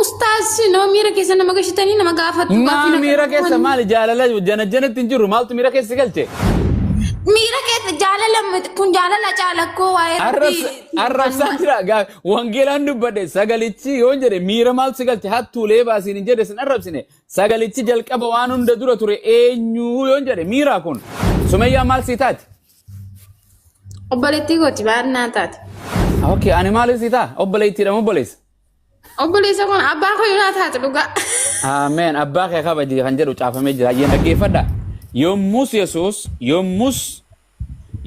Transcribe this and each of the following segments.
ustaas no mira keessa nama gashitanii nama gaafatu ما ميرا كيسا مالي جالة جنة جنة تنجرو مالتو ميرا كيسا قلتي mira keessa jaalala kun jaalala caalakko waa'ee arrab santira ga wangeelaan dubbade sagalichi yoon jedhe miira maal sigalti hattuulee baasiin hin jedhe sin arrabsine sagalichi jalqaba waan hunda dura ture eenyu yoon jedhe miira kun Sumayyaa maal sii taati obboleettii gooti baannaa taate okay ani maal sii taa obboleettiidha obboleessa kun abbaa koo yoo taate dhugaa amen abbaa kee kabaji kan jedhu caafamee jira yeen dhaggeeffadha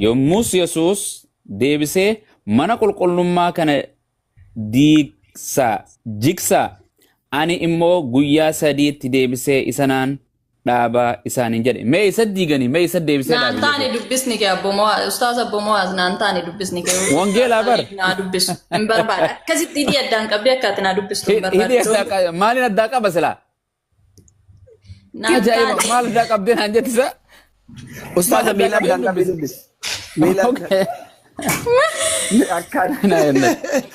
yommus Yesuus deebisee mana qulqullummaa kana jigsa ani immoo guyyaa sadiitti deebisee isanaan dhaabaa isaaniin jedhe mee isa diiganii mee isa deebisee dhaabee naantaani dubbisni kee abbomoo ustaas abbomoo naantaani dubbisni kee wangeelaa bar naa dubbisu hin barbaada akkasitti hidhii addaan qabdee akkaataa naa dubbistu hin barbaadu maaliin addaa qaba silaa ajaa'iba maal addaa qabdee naan jettisa ustaas miila addaan qabdee dubbis miila akkana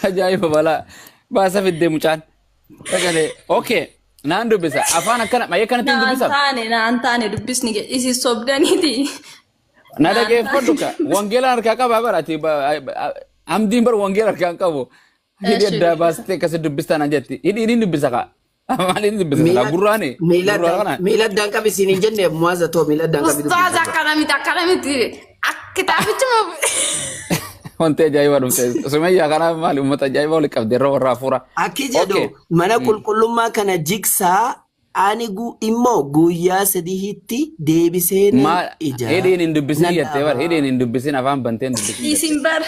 ajaa'iba balaa baasa fiddee mucaan sagalee okay naan dubbisa afaan akkana mayyee kanatti dubbisa naantaani dubbisni isi sobdaniiti na dhageeffadhu ka wangeelaan harkaa qabaa barati hamdiin bar wangeela harkaan qabu hidhi addaa baastee akkasi dubbistaan jetti hidhiin dubbisa ka maaliin dubbisa ka gurraani miila addaan qabisiin hin jenne muwaaza too miila addaan qabi ustaaz akkanamiti kitaabichuma wanti ajaa'iba dhufte Sumayyaa kanaaf maali uummata ajaa'iba wali qabde irra warraa fuura akki jedhu mana qulqullummaa kana jigsaa ani immoo guyyaa sadiitti deebiseen ijaara hidhiin hin dubbisin jettee bar hidhiin hin dubbisin afaan banteen dubbisin isin bar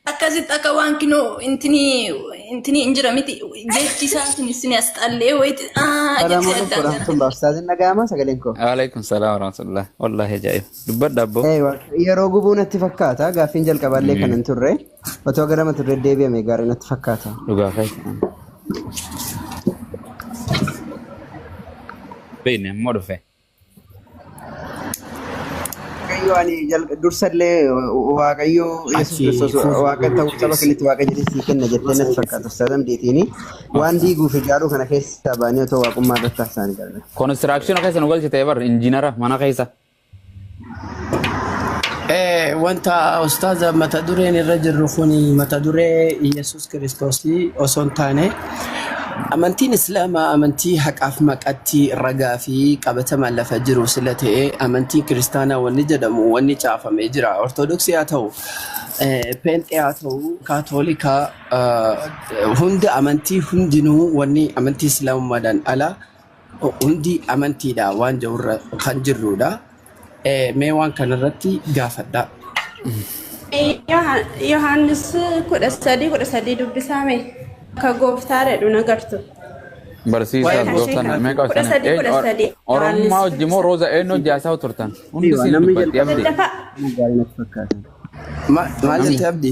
akkasitti akka waan kinoo intini injira miti jechi isaatiin isin as xallee wayiiti Waalaikum salaam warahmatullah wallahi ajaa'ib dubbadha abbo yeroo gubuu natti fakkaata gaaffiin jalqaballee kan hin turre otoo gara mata duree deebi'ame gaarii natti fakkaata dhugaa kai bene immoo dhufe ani dursallee waaqayyo Yesuus Kiristoos waaqa ta'uu saba kanitti waaqa jedhee kenna jettee natti fakkaata ustaadam deetiini waan diiguuf ijaaruu kana keessa baanii otoo waaqummaa irratti haasa'anii galan. Konistiraakshina keessa nu galchite bar injiinara mana keessa. Wanta ustaaza mata dureen irra jirru kun mata duree Yesuus Kiristoos osoo hin taane amantiin islaamaa amantii haqaaf maqatti ragaa fi qabatamaan lafa jiru sila ta'e amantiin kiristaanaa wanni jedhamu wanni caafamee jira ortodoksii haa ta'u peenxee haa ta'u kaatoolikaa hunda amantii hundinuu wanni amantii islaamummaadhaan ala hundi amantiidha waan jirurra kan jirrudha mee waan kanarratti gaafadha. Yohaannis 13 dubbisame ka gooftaadha dhuna gartu. Barsiisaa gooftaan meeqa hojjetan? Oromummaa wajjin moo rooza eenyu jaasaa turtan? Hundi siin dubbatti abdi. Maalitti abdi?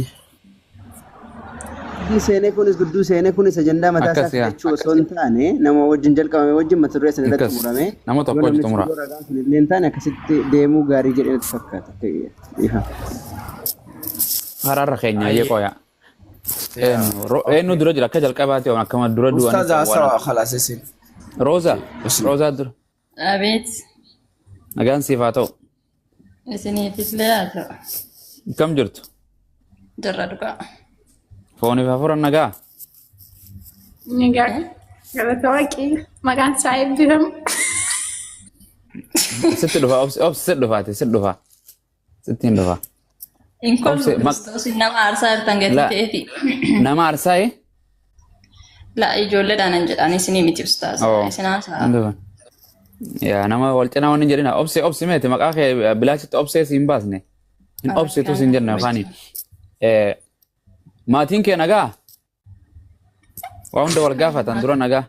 Seenee kunis gudduu seenee kunis ajandaa mataa isaa fudhachuu osoo hin taane nama wajjin jalqabame wajjin mata duree sana irratti murame. Nama tokko wajjin mura. Illee hin taane akkasitti deemuu gaarii jedhee natti fakkaata. Haraarra keenya yeeqooya. Eenyu dura jira akka jalqabaati waan akkama dura du'an. Ustaaza hasawa khalaasisin. Rooza dura. Abeet. Nagaan siif haa ta'u. Isiniifis lee haa ta'u. Kam jirtu? Jirra dhugaa. Fooniif hafuuran nagaa? Nagaa. Galata waaqii maqaan isaa eebbifamu. Sitti dhufa sitti dhufaati sitti dhufa. Sitti hin dhufa. Inkollu Kiristoos nama aarsaa irtaan gadi ta'eeti. Nama aarsaa La ijoolleedhaan hin jedhan isinii miti ustaas. Isinaan sa'a. Yaa nama wal cinaa waan hin jedhina obsi meeti maqaa kee bilaachitti obsee siin baasne. Hin obsitu siin jenna afaanii. Maatiin kee nagaa? Waa hunda wal gaafatan dura nagaa?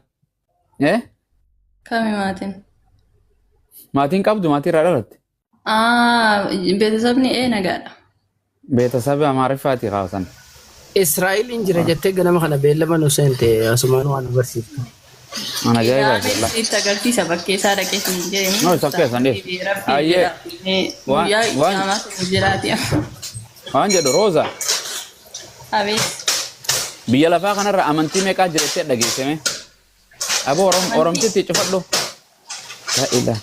Kami maatiin? Maatiin qabdu maatii irraa dhalatte? Beetasabni nagaadha. Beetasabi amaariffaati kaawsan. Israa'el injira jettee ganama kana beellama nu seente asumaan waan barsiiftu. Ana gaarii baasella. Itti agarsiisa bakkeessaa dhaqee hin jedhamu. No sakkeessan dee. Ayyee. Waan jedhu Rooza. Abeet. Biyya lafaa kanarra amantii meeqaa jirettee dhageessame? Abo oromtitti cufadhu. La ilaha.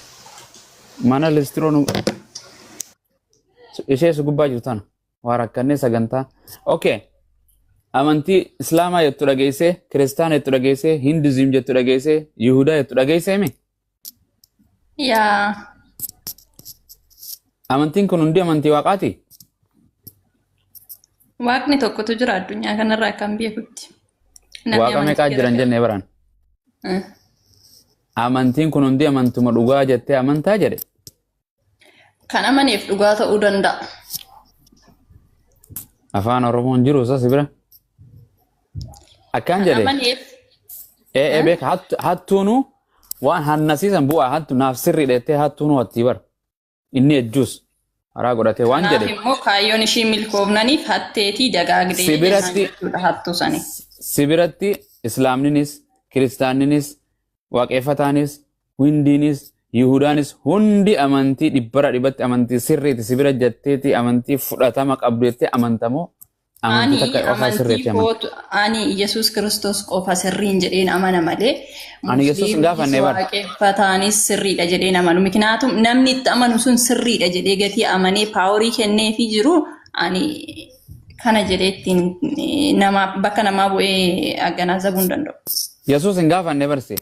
Mana listiroonu ishee su gubbaa jirtu tana. Waa rakkannee sagantaa. Okay. Amantii Islaamaa jettu dhageessee, Kiristaana jettu dhageessee, Hindizim jettu dhageessee, Yihudaa jettu dhageessee mi? Yaa. Amantiin kun hundi amantii waaqaati? Waaqni tokkotu jira addunyaa kanarraa kan beekutti. Waaqa meeqaa jiran jennee baraan? Amantiin kun hundi amantuma dhugaa jettee amantaa jedhe? Kan amaneef dhugaa ta'uu danda'a. Afaan Oromoon jiru isa sibira? Akkaan jedhe? Amaneef. Beeka hattuunu waan hannasiisan bu'aa hattu naaf sirrii dheettee hattuunu wattii bara. Inni ejjuus haraa godhatee waan jedhe. Kanaaf immoo kaayyoon ishii milkoofnaniif hatteetii dagaagdee jechuudha hattuu sani. Sibiratti Islaamninis, Kiristaanninis, Waaqeffataanis, Hindiinis, Yihudaanis hundi amantii dhibbara dhibatti amantii sirriiti sibira jetteeti amantii fudhatama qabdu jettee amantamoo amantii takka qofaa sirriitti amantii. Ani Yesuus Kiristoos qofa sirriin jedheen amana malee. Ani Yesuus hin gaafannee bara. Waaqeffataanis sirriidha jedheen amanu. Miknaatum namni itti amanu sun sirriidha jedhee gatii amanee paaworii kenneefii jiru ani kana jedheettiin nama bakka namaa bu'ee aganaazabuu hin danda'u. Yesuus hin gaafannee barse.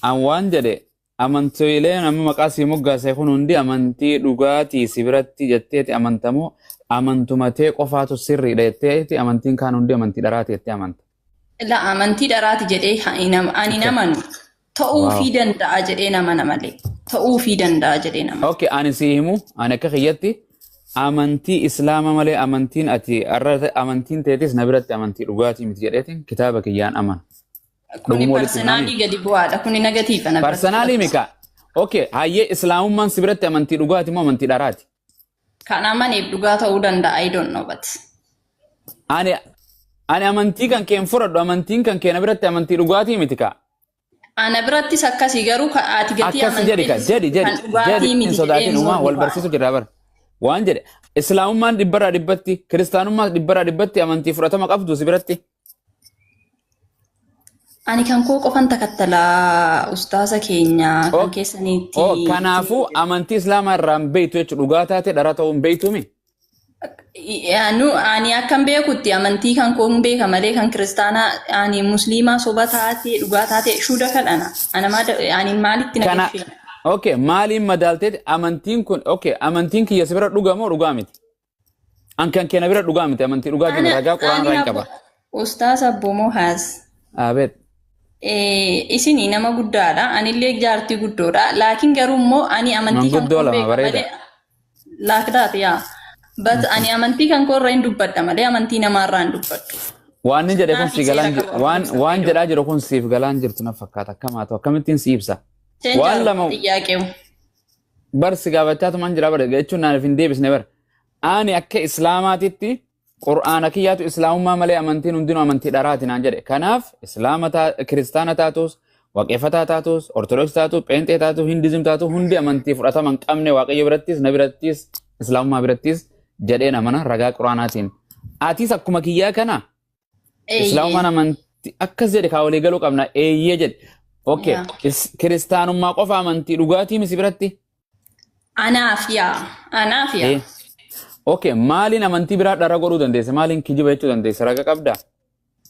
An waan jedhe amantoilee nama maqaa sii moggaasee kun hundi amantii dhugaatii sibiratti jetteeti amantamoo amantumatee qofaatu sirriidha jetteeti amantiin kaan hundi amantii dharaati jettee amanta. La amantii dharaati jedhee ani namanu ta'uufii danda'a jedhee namana malee ta'uufii danda'a jedhee nama. Okay, ani sii himu ani akka kiyyatti amantii islaama malee amantiin ati amantiin teetis na biratti amantii dhugaatii miti jedheetiin kitaaba kiyyaan amana. Kuni personaalii gadi bu'aadha. Kuni negatiifa. Personaalii mika. Okay, hayyee islaamummaan si biratti amantii dhugaati moo amantii dharaati? Kan amaneef dhugaa ta'uu danda'a. I don't know but. Ani amantii kan keen fudhadhu amantiin kan keena biratti amantii dhugaatii miti ka. Ana birattis akkasii garuu ati gatii amantii jedhi hin sodaatin uumaa wal barsiisu jira bara. Waan jedhe islaamummaan dhibbarraa dhibbatti kiristaanummaan dhibbarraa dhibbatti amantii fudhatama qabdu si biratti. Ani kan koo qofan takattalaa ustaasa keenya kan keessaniitti. Kanaafuu amantii islaamaa irraa hin beektu jechuudha dhugaa taate dhara ta'uu hin beektuumi. Ani akkan beekutti amantii kan koo hin beeka malee kan kiristaanaa ani musliimaa soba taate dhugaa taate shuuda kadhana. Ani maalitti nageeffina. Okay, maaliin madaalteeti amantiin kun amantiin kiyya si bira dhugaa moo dhugaa miti? An kan keena bira dhugaa miti amantii dhugaa jiru ragaa quraan irraa hin qaba. Ustaasa Abbomoo Haas. Abeet. Isinii nama guddaadha. Anillee jaartii guddoodha. Laakiin garuu immoo ani amantii kan koo beeka malee. Laakdaati yaa. But ani amantii kan koo irraa hin dubbadha malee amantii namaarraa hin dubbadhu. Waan inni jedhe kun si galaan waan jedhaa jiru kun siif galaan jirtu na fakkaata akkamaatu akkamittiin si ibsa. Waan lama barsi gaafachaa tuman jira bara jechuun naaf hin deebisne bara. Ani akka islaamaatitti qur'aana kiyyaatu islaamummaa malee amantiin hundinuu amantii dharaati naan jedhe. Kanaaf kiristaana taatus waaqeffataa taatus ortodoksii taatus pheenxee taatus hindizim taatus hundi amantii fudhatama hin qabne waaqayyo birattis na birattis islaamummaa birattis jedhee namana ragaa qur'aanaatiin. Atis akkuma kiyyaa kana islaamummaan amantii akkas jedhe kaawwalee galuu qabna eeyyee jedhe. Okay, kiristaanummaa qofa amantii dhugaatii misi biratti? Anaaf yaa. Okay, maaliin amantii biraa dhara godhuu dandeesse? Maaliin kijiba jechuu dandeesse? Raga qabdaa?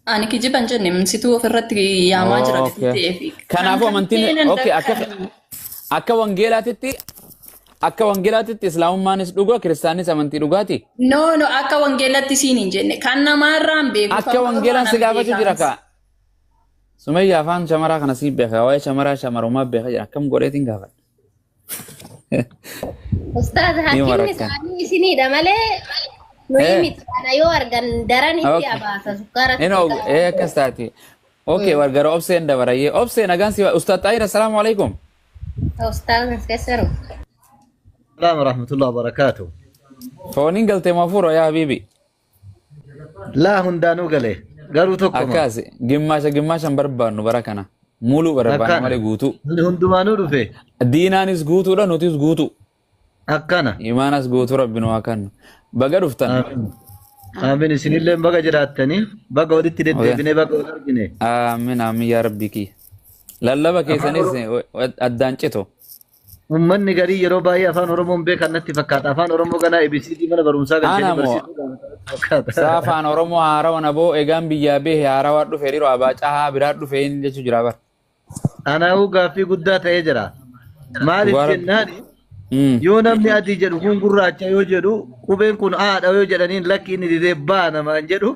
Ani kijiba hin jenne msituu ofirratti yaamaa jira gatii ta'eefi. Kanaafuu amantiin akka wangeelaatitti islaamummaanis dhugaa kiristaanis amantii dhugaati? No, akka wangeelatti siin hin jenne. Kan namaarraan beeku. Akka wangeelaan si gaafachuu jira kaa? Sumayya afaan shamaraa kana si beeka. Waa'ee shamarummaa beeka jira. Akkam godheetiin gaafadha. Ustaaz hakimni isaanii isinidha malee nuyi miti kana yoo argan daranitti abaasa sukkaara. Akkas taati. Okay, wargara obseen dabarayyee. Obseen nagaan si Ustaaz Xaahir assalaamu alaikum. Ustaaz keessaru. Assalamu warahmatullahi wabarakatuh. Fooniin galtee mafuuro yaa habiibi. Laa hundaanuu galee garuu tokkuma. Akkaasi gimmaashan barbaannu bara kana. Mulu barbaannu malee guutuu. Hundumaanuu dhufe. Diinaanis guutuudha nutis guutuu. Akkana. Imaanas guutuu rabbiin waa kannu. Baga dhuftan. Amiin isinillee baga jiraattanii baga walitti deddeebinee baga wal argine. Amiin yaa rabbii kiyya. Lallaba keessanis addaan citu. Uummanni garii yeroo baay'ee afaan Oromoon beekan natti fakkaata. Afaan Oromoo ganaa ABCD mana barumsaa galchanii barsiisuu. Saa afaan Oromoo haarawa naboo egaan biyyaa behe haarawaa dhufe dhiiroo abaacaa haa biraa dhufe inni jechuu jira bar. Anaa'uu gaaffii guddaa ta'ee jira. Maaliif jennaan yoo namni adii jedhu kun gurraacha yoo jedhu qubeen kun haadha yoo jedhaniin lakki inni didee baa namaan jedhu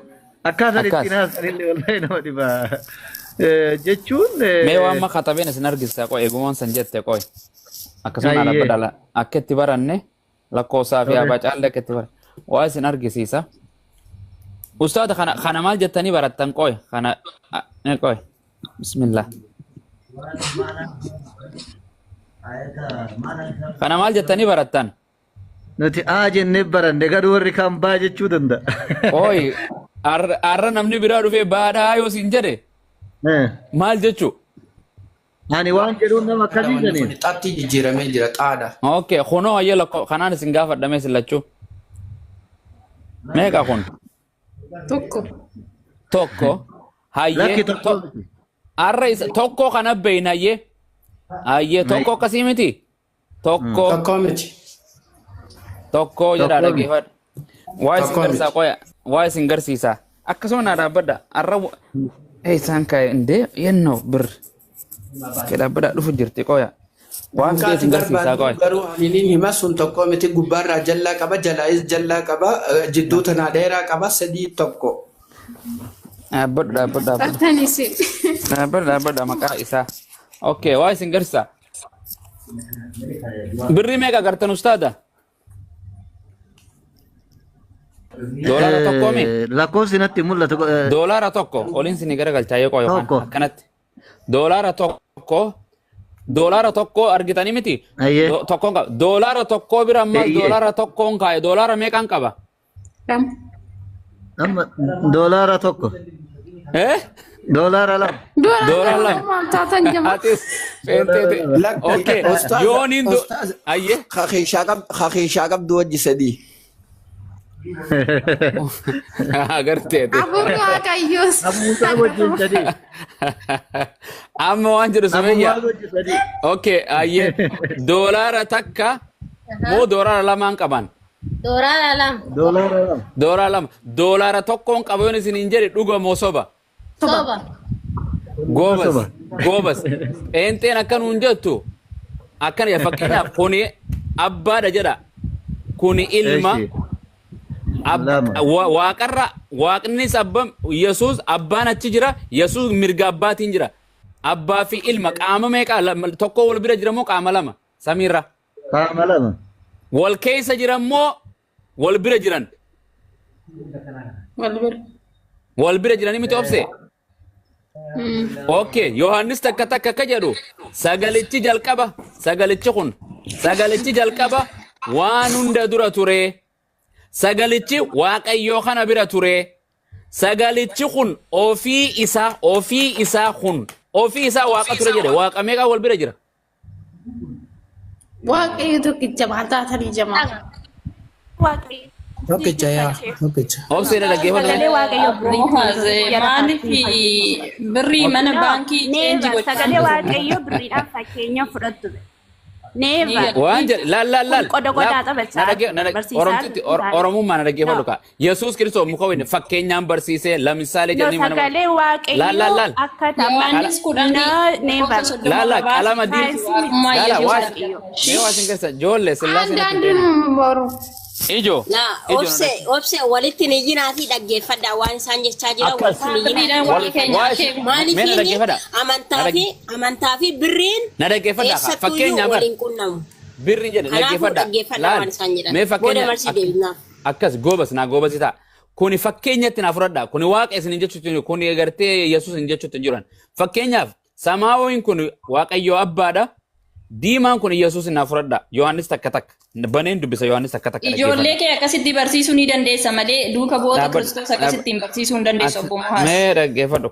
akkaataan ittiin haasanillee wallahi nama dhibaa. Jechuun mee waan ma katabeen isin argisiisa qoy eegumaan san jette qoy akkasuma ala badala akka itti baranne lakkoosaa fi abaacaallee akka itti baranne waa isin argisiisa. Ustaada kana maal jettanii barattan qoy kana qoy bismillah. Kana maal jettanii barattan? Nuti jennee baranne garuu warri kaan baa jechuu danda'a. Qoy arra namni biraa dhufee baadhaa yoo siin jedhe maal jechuu? Ani waan jedhuun nama akkasii jedhanii. Xaatti jijjiiramee jira xaadha. Okay, kunoo ayyee lakkoo kanaan isin gaafadhamee sillachuu. Meeqa kun? Tokko. Hayyee arra isa tokko kana beeyna hayyee. Hayyee tokko akkasii miti? Tokko miti. Tokko jedhaa dhageeffadha. Waa isin garsiisaa qoya. Waa isin garsiisaa. Akkasuma naa dhaabbadha. Arra isaan ka'e indee yennoo bir. Dhaabbadha dhufu jirti qoya. Waan ka'e isin garsiisaa qoya. Garuu hiniin hima sun tokko miti gubbaarraa jallaa qaba jalaayis jallaa qaba jidduu tanaa dheeraa qaba sadii tokko. Dhaabbadha maqaa isaa. Okay, waa isin garsiisaa. Birrii meeqa gartan ustaada? Doolaara tokko mi? Lakkoofsi natti mul'atu. Doolaara tokko oliin sinii gara galchaa yoo qoyo akkanatti. Doolaara tokko argitanii miti? Tokkoon qaba. Doolaara tokko bira ammas doolaara tokkoon kaa'e. Doolaara meeqaan qaba? Amma doolaara tokko. Doolaara lama. Doolaara lama. Atis feentee. Okay. Yooniin ayyee. Haqiishaa qabdu wajji sadii. Agartee. Abuurri waaqayyoos. Amma waan jedhu samayyaa. Okay, ayyee. Doolaara takka moo doolaara lamaan qaban? Doolaara lama. Doolaara lama. Doolaara tokkoon qaba yoon isiniin jedhe dhuga moo soba? Soba. Goobas. Eenteen akka nuun jettu akkana yaa fakkeenyaaf kuni abbaadha jedha. Kuni ilma. Waaqarra waaqnis abbaan Yesuus abbaan achi jira Yesuus mirga abbaatiin jira. Abbaa fi ilma qaama meeqa tokko wal bira jira moo qaama lama samiirra? Qaama lama. Wal keessa jiran moo wal bira jiran? Wal bira jiranii miti obse? Okay, Yohaannis takka akka jedhu sagalichi jalqaba waan hunda dura ture. Sagalichi waaqayyoo kana bira ture. Sagalichi kun ofii isaa waaqa ture jedhe. Waaqa meeqa wal bira jira? Waaqayyo tokkicha baataatanii jamaa. Tokkicha yaa tokkicha. Obseedha dhaggeeffadha. Maaliif birrii mana baankii cheenji gochuun? Sagalee waaqayyoo birriidhaan fakkeenya fudhattu. Waan jedhe laal. Oromummaa na dhaggeeffadhu kaa. Yesuus Kiristoos muka wayne fakkeenyaan barsiisee lammisaalee jedhanii mana. Sagalee waaqayyoo akka Yohaannis Laala qalama diimtuu. Laala waa isin keessa ijoollee sillaasee. Ijo. Obse walitti ni jiraati dhaggeeffadha waan isaan jechaa jira walitti ni jiraati. Maaliif amantaa fi birriin na dhaggeeffadha fakkeenyaaf birri jedhe dhaggeeffadha. Mee fakkeenya akkas goobasi ta'a. Kuni fakkeenyatti na fudhadha. Kuni waaqa isin jechuutti kuni agartee Yesuus hin jechuutti jiran. Fakkeenyaaf samaawoyin kun waaqayyoo abbaadha. Diimaan kun Yesuus na fudhadha. Yohaannis takka. Baneen dubbisa Yohaannis takka. Ijoollee kee akkasitti barsiisuu ni dandeessa malee duuka bu'oota Kiristoos akkasittiin barsiisuu hin dandeessu obbo Muhaas. Mee dhaggeeffadhu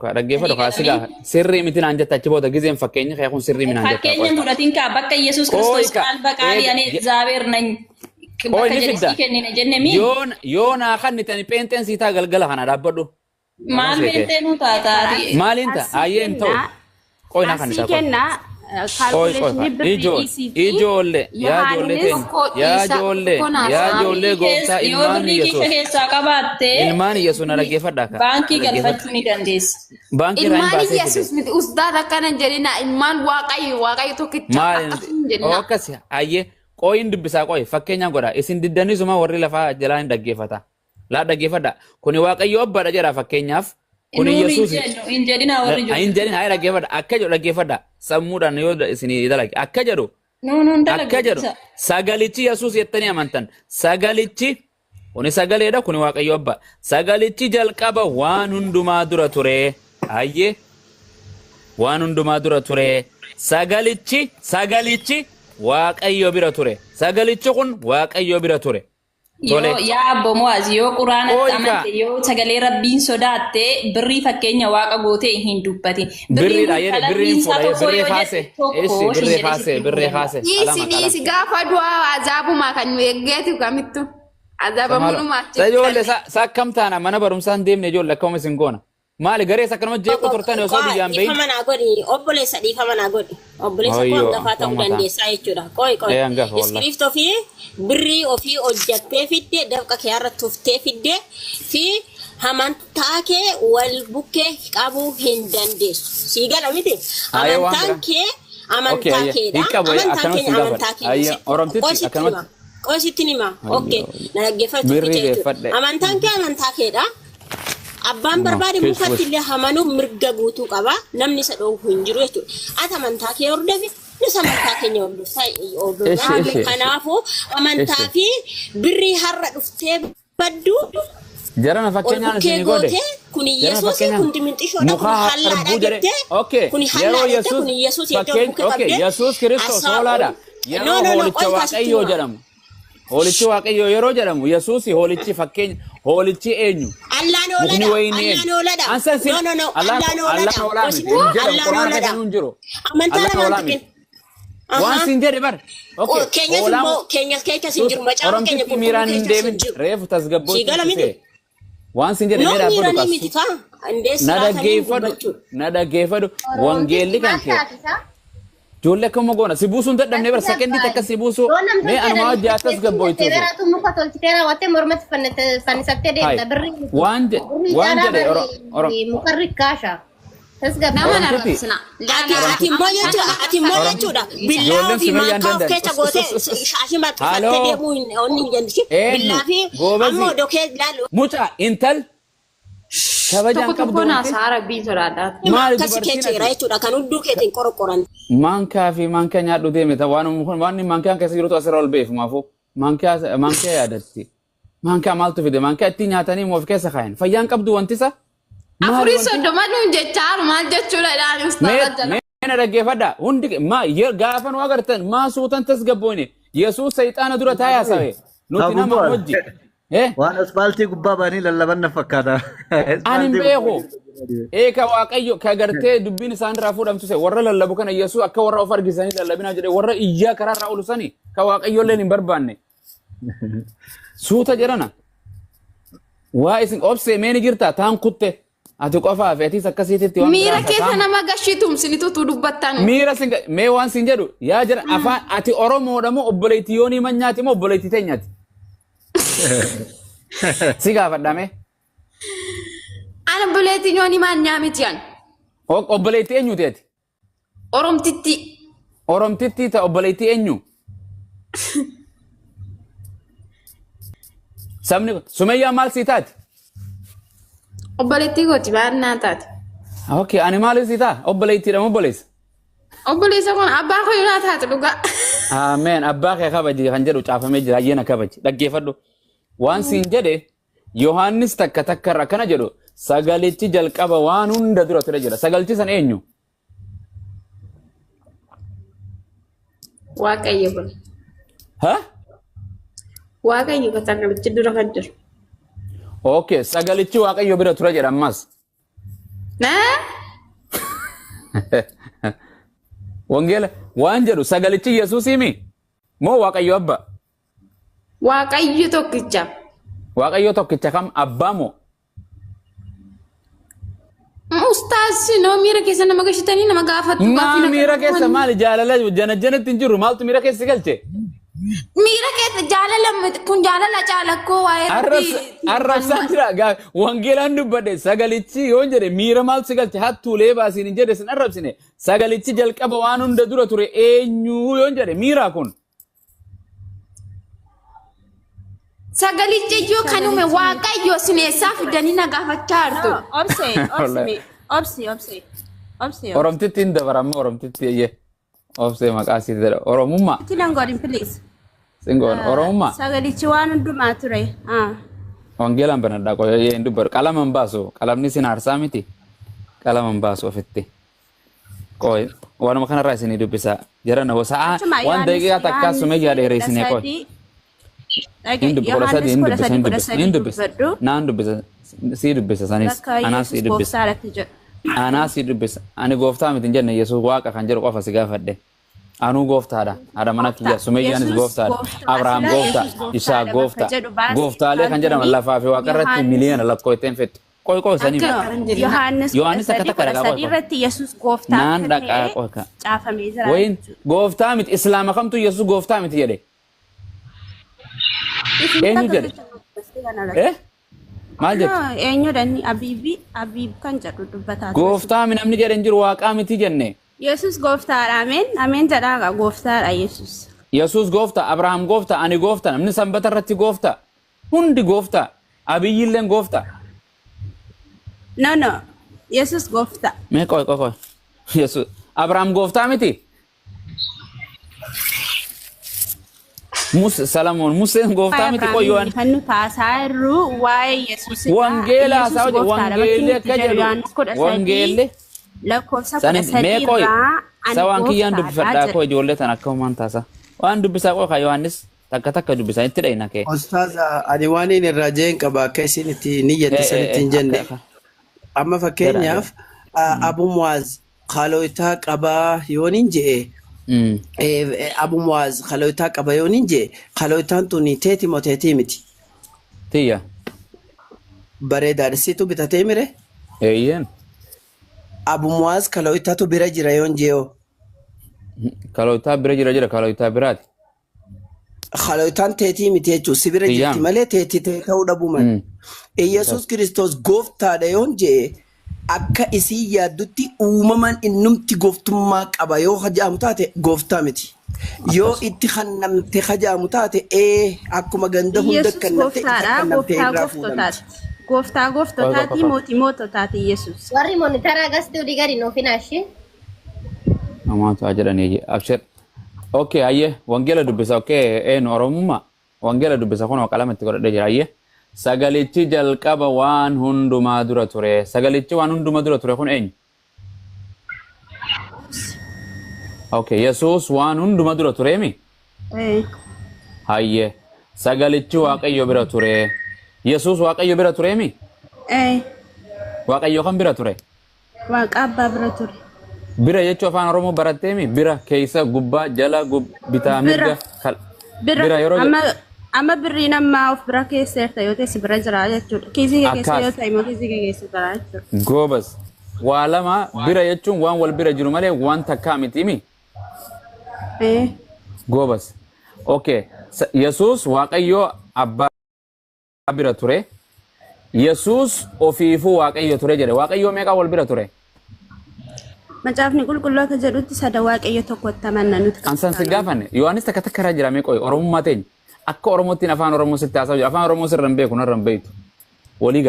kaa sigaa sirrii miti naan jetta achi booda gizeen fakkeenya kee kun sirrii minaan jetta. Fakkeenyaan fudhatiin kaa bakka Yesuus Kiristoos qalba qaalii ani zaabeer nañ. Bakka jedhanii kennine jenne mi? Yoona kan nitani peenteen siitaa galgala kana dhaabbadhu. Maal peenteen taataati? Maaliin ta'a? Ayyeen ta'u. Qoy na kan Asii isa qoy. kennaa Qoy kaalkuleeshinii birrii isii fi ijoollee yaa ijoollee keenya yaa ijoollee gooftaa Yoo ilmaan birrii keessa Yesuus keessaa qabaatte ilmaan Yesuus na dhaggeeffadhaa ka. baankii galfachuu ni dandeessa. Baankii irraa hin Ilmaan baasee Yesuus miti ustaad akkana hin jedhina ilmaan waaqayyo tokkicha maal akkasuma hin jedhina. akkas ayyee qooyin dubbisaa qoy fakkeenyaan godha isin diddanisuma warri lafaa jalaa hin dhaggeeffata laa dhaggeeffadha kuni waaqayyo abbaadha jedha fakkeenyaaf kuni Yesuus Hin jedhina warri jiru. hin jedhin haa dhaggeeffadha akka jedhu dhaggeeffadha sammuudhaan yoo isin dalage akka jedhu Nuun akka jedhu sagalichi Yesuus jettanii amantan sagalichi kuni sagaleedha kuni waaqayyo abba sagalichi jalqaba waan hundumaa dura ture ayyee waan hundumaa dura ture sagalichi waaqayyo bira ture sagalichi kun waaqayyo bira ture tole Yaa abbo Mu'aaz yoo quraanatti Ooyika. amante yoo sagalee rabbiin sodaatte birrii fakkeenya waaqa gootee hin dubbatin. birriidha jedhe birriin fuudha birree kaase eessi birree kaase Dhiisi gaafa du'aa azaabuma kan nu eeggeetu kamittu azaaba munumaa ijoollee sakkam taana mana barumsaan deemne ijoollee akkuma isin goona maali garee sakkanuma jeequ turtan osoo biyyaan bahin Dhiifama naa godhi obboleessa dhiifama naa godhi obboleessa koo Oyyoo, hangafaa ta'uu hangafaa. dandeessaa jechuudha. Qoy Hangafa, wallahi. iskiriiftoo fi birrii ofii hojjattee fidde dafqa kee irra tuftee fidde fi amantaa kee wal bukkee qabuu hin dandeessu. Sii gala miti Ayee, waan amantaan biraa. kee Okay, amantaa ayee. keedha. Hiikkabu, Amantaan akkanumatti keenya gaafadha. amantaa Ayee, keenya. Oromtitti akkanumatti. Qoy sittin hima. Okay, na dhaggeeffatu Birrii jechuudha. deeffadhe. Amantaan kee amantaa keedha. Abbaan barbaade mukatti illee hamanuu mirga guutuu qaba. Namni isa dhoowwu hin jiru jechuudha. Ati amantaa kee hordofi, nus amantaa keenya hordofna. Eshi. Kanaafuu amantaa fi birrii har'a dhuftee baddu jarana ol fakkeenyaan bukkee isin godhe gootee kuni Jarana Yesuus fakkeenyaan kun dimixishoodha kun muka hallaadha harbuu jedhe jettee okay kuni yeroo hallaadha jettee Yesuus kuni Yesuus jettee fakkeen bukkee okay qabdee Yesuus Kiristoos hoolaadha yeroo hoolicha waaqayyoo jedhamu hoolichi waaqayyoo yeroo jedhamu Yesuus hoolichi fakkeenya hoolichi eenyu Allaan mukni ooladha. wayinii Allaan ooladha. ansan sin No. allaan Allaan hoolaa ooladha. miti hin jedhamu Allaan quraana ooladha. keessa hin jiru Amantaa allaan hoolaa namaan miti tuqin. waan sin jedhe bar okay Keenyas immoo keenyas keessa hin jiru. Macaafa keenya oromtitti miiraan hin deemin reefu tasgabboo Siigala miti. waan sin jedhe No meedhaa miiranii godhu miti qabu kaa. Indeessi na dhaggeeffadhu wangeelli kan kee ijoollee akkuma goona si buusuun dadhabnee bara sakendii takka si buusuu mee anuma hojii akkas gabbooytu waan jedhe Nama narrabsina. Ati immoo jechuudha. Billaa fi maankaa of keessa gootee shaashii maxxanfattee deemuu onni hin jennishi. Billaa fi ammoo dokee ilaalu. mucaa intal kabajaan Tokko qabdu tokko wanti naasaa rabbiin sodaadhaa. maali Akkasi keecheera jechuudha. Kan hunduu keetiin qorqoran. maankaa fi maankaa nyaadhu deeme ta waan maankaan keessa jirutu asirra ol beefumaafuu maankaa yaadatti maankaa maaltu fide maankaa ittiin nyaatanii moof keessa kaayan fayyaan qabdu wantisa Afurii soddoma nuun jechaa maal jechuudha dhaan ustaadha jala. meena dhaggeeffadha hundi gaafa nu agartan maa suutan tasgabboone Yesuus sayxaana dura taayaa sabe nuti nama hojji Waan asfaaltii gubbaa baanii lallaban na fakkaata. ani beeku eeka waaqayyo ka gartee dubbiin isaan irraa fuudhamtu se warra lallabu kana Yesuus akka warra of argisanii lallabinaa jedhe warra iyyaa karaa irraa ulusanii ka waaqayyo illee hin barbaanne suuta jedhana waa isin obsee meeni jirta taan kutte ati qofaa fi atis akkasiititti waan Miira biraa keessa tataan. nama gashiitum sinitutu dubbattan. Miira sin mee waan sin jedhu yaa jira afaan ati Oromoodha moo obboleettii yoonii manyaati moo obboleettii teenyaati si gaafadhame Ana buleetiin yooni maan nyaamiti an. obboleettii eenyuti ati Oromtitti. Oromtitti ta obboleettii eenyu sabni Sumayyaa maal sii taati Obboleettii gooti baannaa taate. okay ani maal sii taa obboleettiidha moo obboleessa Obboleessa kun abbaa koo yoo taate dhugaa. Amen. Abbaa kee kabaji kan jedhu caafamee jira. Ayyeena kabaji. Dhaggeeffadhu. Waan siin jedhe Yohaannis takka takka irra kana jedhu sagalichi jalqaba waan hunda dura ture jedha. Sagalichi san eenyu? Waaqayyo kun. Ha? Waaqayyo kun sagalichi dura kan jiru. Okay. Sagalichi waaqayyo bira ture jedha ammas. Naa? Wangeela waan jedhu sagalichi Yesuus himi moo waaqayyo abba? Waaqayyo tokkicha. Waaqayyo tokkicha kam abbaa moo? Ustaz no mira keessa nama gashitanii nama gaafattu Maa miira keessa maali jaalala jana janatti hin jiru maaltu miira keessa galche? Mira keessa jaalala kun jaalala caalakkoo waa'ee Arrabsaan jira wangeelaan dubbadhe sagalichi yoon jedhe miira maal si galche hattuulee baasiin hin jedhe sin arrabsine sagalichi jalqaba waan hunda dura ture eenyu yoon jedhe miiraa kun. Sagalichi iyyuu kanume waaqayyo sineessaaf fidanii na gaafachaa jirtu. Obse. Oromtitti hin dabaramne oromtitti eeyyee. Obsee maqaa siiti jedha oromummaa. Tilan godin please. Singoon oromummaa. Sagalichi waan hundumaa ture. Wangeelaan banadhaa qoyee hin dubbadhu qalaman baasu qalamni sin aarsaa miti qalaman baasu ofitti. Qoy waanuma kanarraa isinii dubbisa jara na wasaa waan daqiiqaa takkaa sumee yaadheere isinii qoy. Hin dubbisa naan dubbisa sii dubbisa sanis anaa sii dubbisa. Anaa sii dubbisa ani gooftaa miti hin jenne Yesuus waaqa kan jedhu qofa si gaafadhe. Anuu gooftaadha haadha mana kiyya Sumeyyaanis gooftaadha Abrahaam gooftaa Isaaq gooftaa gooftaalee kan jedhaman lafaa fi waaqa irratti miliyoona lakkoofteen fettu. Qoy sanii Yohaannis akka takka dhaqaa qoy irratti Yesuus gooftaa naan dhaqaa qoy ka caafamee jira. wayin gooftaa miti islaama kamtu Yesuus gooftaa miti jedhe. Eenyu jedhe? Maal jettu? Eenyudhaan Abiib kan jedhu dubbataa. Gooftaa mi namni jedhe hin jiru waaqaa miti jenne. Yesuus gooftaadha ameen jedhaa gooftaadha Yesuus. Yesuus gooftaa Abrahaam gooftaa ani gooftaa namni sanbata irratti gooftaa hundi gooftaa Abiyyilleen gooftaa. No Yesuus gooftaa. Mee qoy Yesuus Abrahaam gooftaa miti. Salamoon Museen gooftaa miti qoyyoo kan nu taasaa jirru waa'ee Yesuus. Wangeela haasaa hojii wangeelli akka jedhu wangeelli. Lakkoofsa 13 irraa sawaan kiyyaan dubbifadhaa koo ijoollee tan akka homaan taasa. Waan dubbisaa qofa Yohaannis takka dubbisaa itti dhayina kee. Ustaaz ani waan inni irraa jeen qaba akka isin itti niyyaddisan ittiin jenne. Amma fakkeenyaaf Abu Muaz khaalootaa qabaa yooniin je'e. Abu Muaz khaalootaa qaba yooniin je'e khaalootaan tuni teeti moo teetii miti. Tiyya. Bareedaadha situ bitatee mire. Eeyyeen. Abu Muaz khaalootaatu bira jira yoon je'oo. Khaalootaa bira jira khaalootaa biraati. Khaalootaan teetii miti jechuun si bira jirti malee teetii ta'uu dhabuu mala. Yesuus Kiristoos gooftaadha yoon je'e akka isii yaaddutti uumamaan innumti gooftummaa qaba yoo hajaamu taate gooftaa miti. Yoo itti kannamte hajaamu taate akkuma ganda hunda kannamte irraa fuudhamti. Gooftaa gooftotaati mootii moototaati Yesuus. Warri monitaraa gasti udii gadi nuuf hinaashi. Namaatu ajedhanii abshir. Okay ayye wangeela dubbisa een oromummaa wangeela dubbisa kun qalama itti godhadhee jira ayye. Sagalichi jalqaba waan hundumaa dura ture. Sagalichi waan hundumaa dura ture kun eenyu? Okay, Yesuus waan hundumaa dura ture mi? Hayye. Sagalichi Waaqayyo bira ture. Yesuus Waaqayyo bira ture mi? Waaqayyo kan bira ture? Waaqa abbaa bira ture. Bira jechuun afaan Oromoo barattee mi? Bira keessa gubbaa jala bitaa mirga. Bira yeroo amma birrii namaa of bira keesseerta yoo ta'e si bira jira jechuudha. Kiisii keessa yoo ta'e immoo kiisii keessa jira jechuudha. Goobas. Waa lama bira jechuun waan wal bira jiru malee waan takkaa miti mi? Goobas. Okay. Yesuus Waaqayyo abbaa bira ture. Yesuus ofiifuu Waaqayyo ture jedhe. Waaqayyo meeqa wal bira ture? Macaafni qulqulloota jedhutti sada Waaqayyo tokkotti amanna nuti. Ansan si gaafanne Yohaannis takka irraa jira mee qoy Oromummaa teenya. Akka Oromootiin afaan Oromoo sitti haasa'u jira. Afaan Oromoo sirra hin beeku narra hin beektu. Walii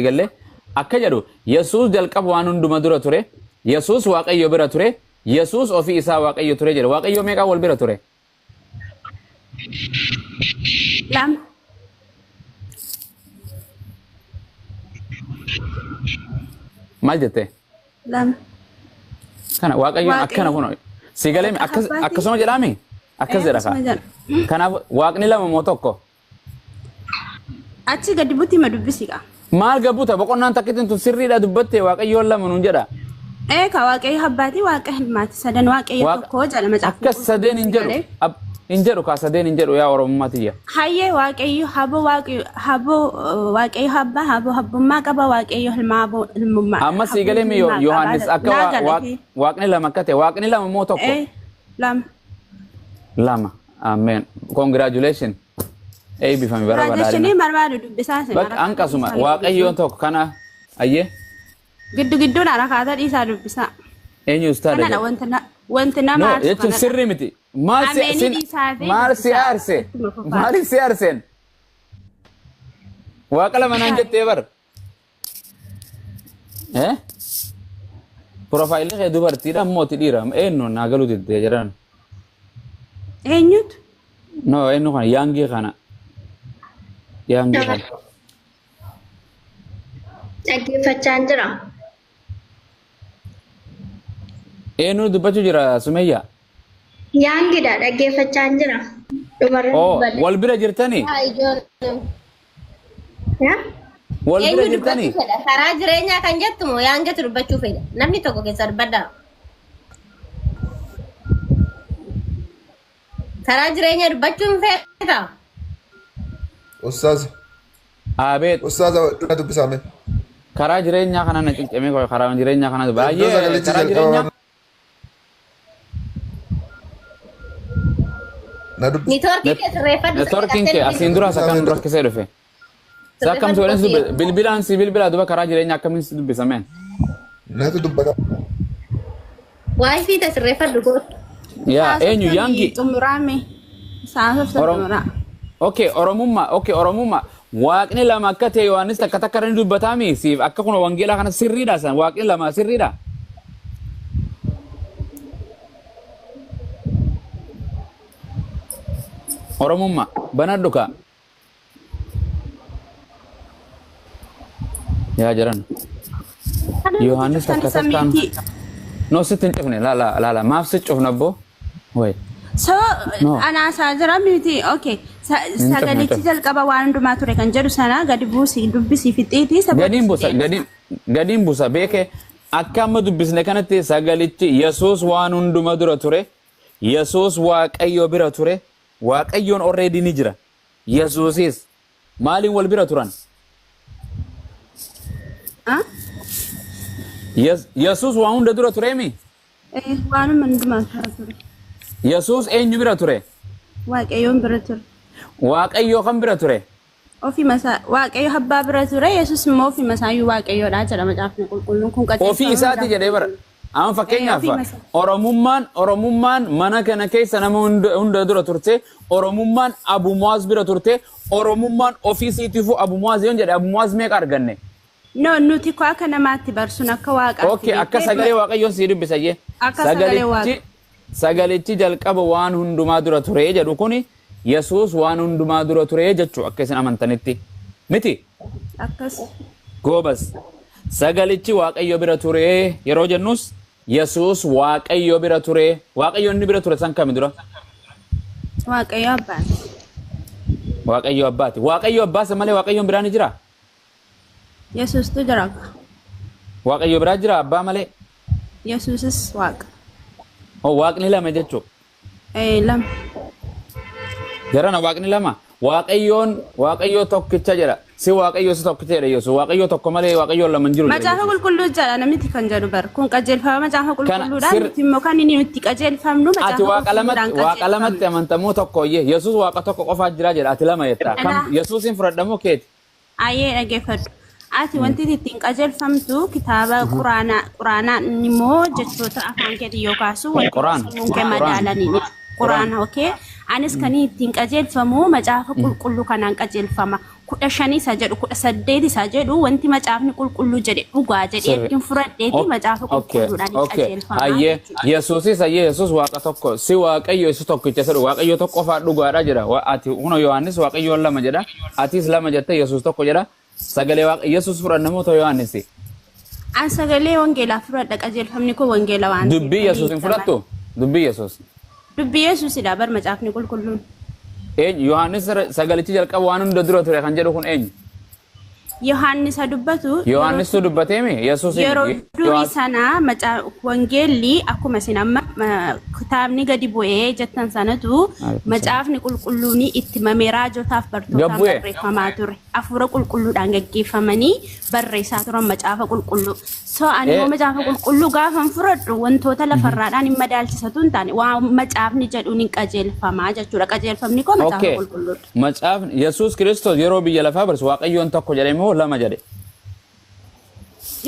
gallee akka jedhu Yesuus jalqaba waan hunduma dura ture. Yesuus Waaqayyo bira ture. Yesuus ofii isaa Waaqayyo ture jedhe. Waaqayyo meeqa wal bira ture? Lama. Maal jettee? Lama. Kana Waaqayyoon akkana kun si galee akkasuma jedhaami? Akkas jedha kaa. Kanaaf Waaqni lama moo tokko? Achi gadi butii ma dubbisi kaa. Maal gabbuuta boqonnaan takkitiin tun sirriidha dubbattee Waaqayyoon lama nuun jedha. Ka waaqayyo habbaati waaqa hilmaati sadan waaqayyo tokko jala macaafa. Akka sadeen hin jedhu. Hin jedhu ka sadeen hin jedhu yaa Oromummaatiyya. Hayyee waaqayyo waaqayyo habba habbummaa qaba waaqayyo hilmummaa. Amma siigalee mi Yohaannis akka waaqni lama akka ta'e waaqni lama moo tokko? Lama. Lama. Amen. Congratulations. Eebbifame bara badaadhina. Raajashanii barbaadu dubbisaa sin. Bakka hanqasuma waaqayyoon tokko kana ayyee. Gidduun harakaata dhiisaa dubbisaa. Eenyu ustaadha? Kanadha wanti nama aarsu. No, jechuun sirrii miti. Maal si aarse? Maaliif si aarseen? Waaqa lama naan jettee bar. Profaayilii kee dubartiidha mooti dhiira. Eenyu naa galuu diddee jedhan. Eenyutu? No, eenyu kana yaangii kana. Yaangii kana. Dhaggeeffachaan jira. Eenyu dubbachuu jira Sumayyaa? Yaangidha dhaggeeffachaan jira. Oh, wal bira jirtanii? Wal bira jirtanii? Karaa jireenyaa kan jettu moo yaangatu dubbachuu fedha? Namni tokko keessa dubbadhaa. Karaa jireenyaa dubbachuun fedha? Ustaz. Abeet. Ustaz dhuma dubbisame. Karaa jireenyaa kana na ciccimee karaa jireenyaa kana baay'ee karaa jireenyaa. Networking ke asiin dura sakkan dura kisee dhufe. Sakkam soodhan bilbilaan si bilbilaa duba karaa jireenyaa akkamiin si dubbisameen. Natu dubbata. Wifi tasirreeffadhu goot. Yaa eenyu yaangi. Xumuraame. Saasaf xumuraa. Okay, Oromummaa. Waaqni lama akka ta'e Yohaannis takka takka irratti dubbataami siif akka kun wangeelaa kana sirriidha san waaqni lama sirriidha. Oromummaa banadhu ka. Yaa jiran. Yohaannis takka takkaan. No sittin cufne laala maaf si cufna boo. Wait. So anaasaa jira miti okay sagalichi jalqaba waan hundumaa ture kan jedhu sana gadi buusii dubbisii fixeetii gadiin buusa beeke akka amma dubbisne kanatti sagalichi Yesuus waan hunduma dura ture Yesuus waaqayyo bira ture waaqayyoon already ni jira Yesuusis maaliin wal bira turan Yesuus waan hunda dura ture mi waan hundumaa ture Yesuus eenyu bira ture? Waaqayyoon bira ture. Waaqayyo kan bira ture? Ofii masaa Waaqayyo abbaa bira ture Yesuus immoo ofii masaayyuu Waaqayyoodha jedha macaafni qulqulluun kun qajeelfama. Ofii isaati jedhee bara. Amma fakkeenyaaf Oromummaan mana kana keessa nama hunda dura turte Oromummaan Abu Muaz bira turte Oromummaan ofii isiitiifuu Abu Muaz yoon jedhe Abu Muaz meeqa arganne? No nuti koo akka namaatti barsuun akka waaqaatti. Okay akka sagalee Waaqayyoon sii dubbisayyee. Akka sagalee waaqaatti. Sagalichi jalqaba waan hundumaa dura ture jedhu kuni Yesuus waan hundumaa dura ture jechuu akka isin amantanitti miti akkas goobas sagalichi waaqayyo bira ture yeroo jennus Yesuus waaqayyo bira ture waaqayyo inni bira ture san kami dura waaqayyo abbaati waaqayyo abbaasa malee waaqayyoon biraan jira Yesuustu jira waaqayyo biraa jira abbaa malee Yesuusis waaqa waaqni lama jechuun. Lama. Jarana waaqni lama. Waaqayyoo tokkicha jedha. Si waaqayyoo si tokkicha jedha Yesuus. Waaqayyoo tokko malee waaqayyoo lama hin jiru. Macaafa qulqulluu jedha namitti kan jedhu bar. Kun qajeelfama macaafa qulqulluudhaan nuti immoo kan inni nutti qajeelfamnu macaafa qulqulluudhaan qajeelfamnu. Waaqa lamatti amantamuu tokko iyyee. Yesuus waaqa tokko qofaa jira jedha. Ati lama jetta. Kam Yesuusin fudhadhamoo keeti? Ayyee dhaggeeffadhu. Ati wanti ittiin qajeelfamtu kitaaba quraanaa immoo jechoota afaan keetii yookaasu wanti madaalanii quraana okay anis kan ittiin qajeelfamu macaafa qulqulluu kanaan qajeelfama 15 isa jedhu 18 isa jedhu wanti macaafni qulqulluu jedhe dhugaa jedhee ittiin fudhadheeti macaafa qulqulluudhaan qajeelfama. Ayyee Yesuus waaqa tokko si waaqayyo isu tokkicha isa waaqayyo tokko qofaa dhugaadha jedha. Ati huno Yohaannis waaqayyoon lama jedha. Atis lama jette Yesuus tokko jedha. Sagalee waaqa Yesuus fudhannamoo ta'uu Yohaannis. An sagalee wangeelaa fudhadha qajeelfamni koo wangeela waan. Dubbii Yesuus hin fudhattu? Dubbii Yesuus. Dubbii Yesuusidha bar macaafni qulqulluun. Eenyu Yohaannis sagalichi jalqaba waan hunda dura ture kan jedhu kun eenyu? Yohaannis dubbatu Yohaannis dubbatee Yesuus yeroo durii sana wangeelli akkuma isin amma kitaabni gadi bu'ee jettan sanatu macaafni qulqulluun itti mamee raajotaaf bartootaan barreeffamaa ture hafuura qulqulluudhaan gaggeeffamanii barreessaa turan macaafa qulqulluu so ani macaafa qulqulluu gaafan fudhadhu wantoota lafarraadhaan hin madaalchisatu hin taane waan macaafni jedhuun hin qajeelfamaa jechuudha qajeelfamni koo macaafa qulqulluudha. Macaafni Yesuus Kiristoos yeroo biyya lafaa barsiisu Waaqayyoon tokko jedhee moo lama jedhe?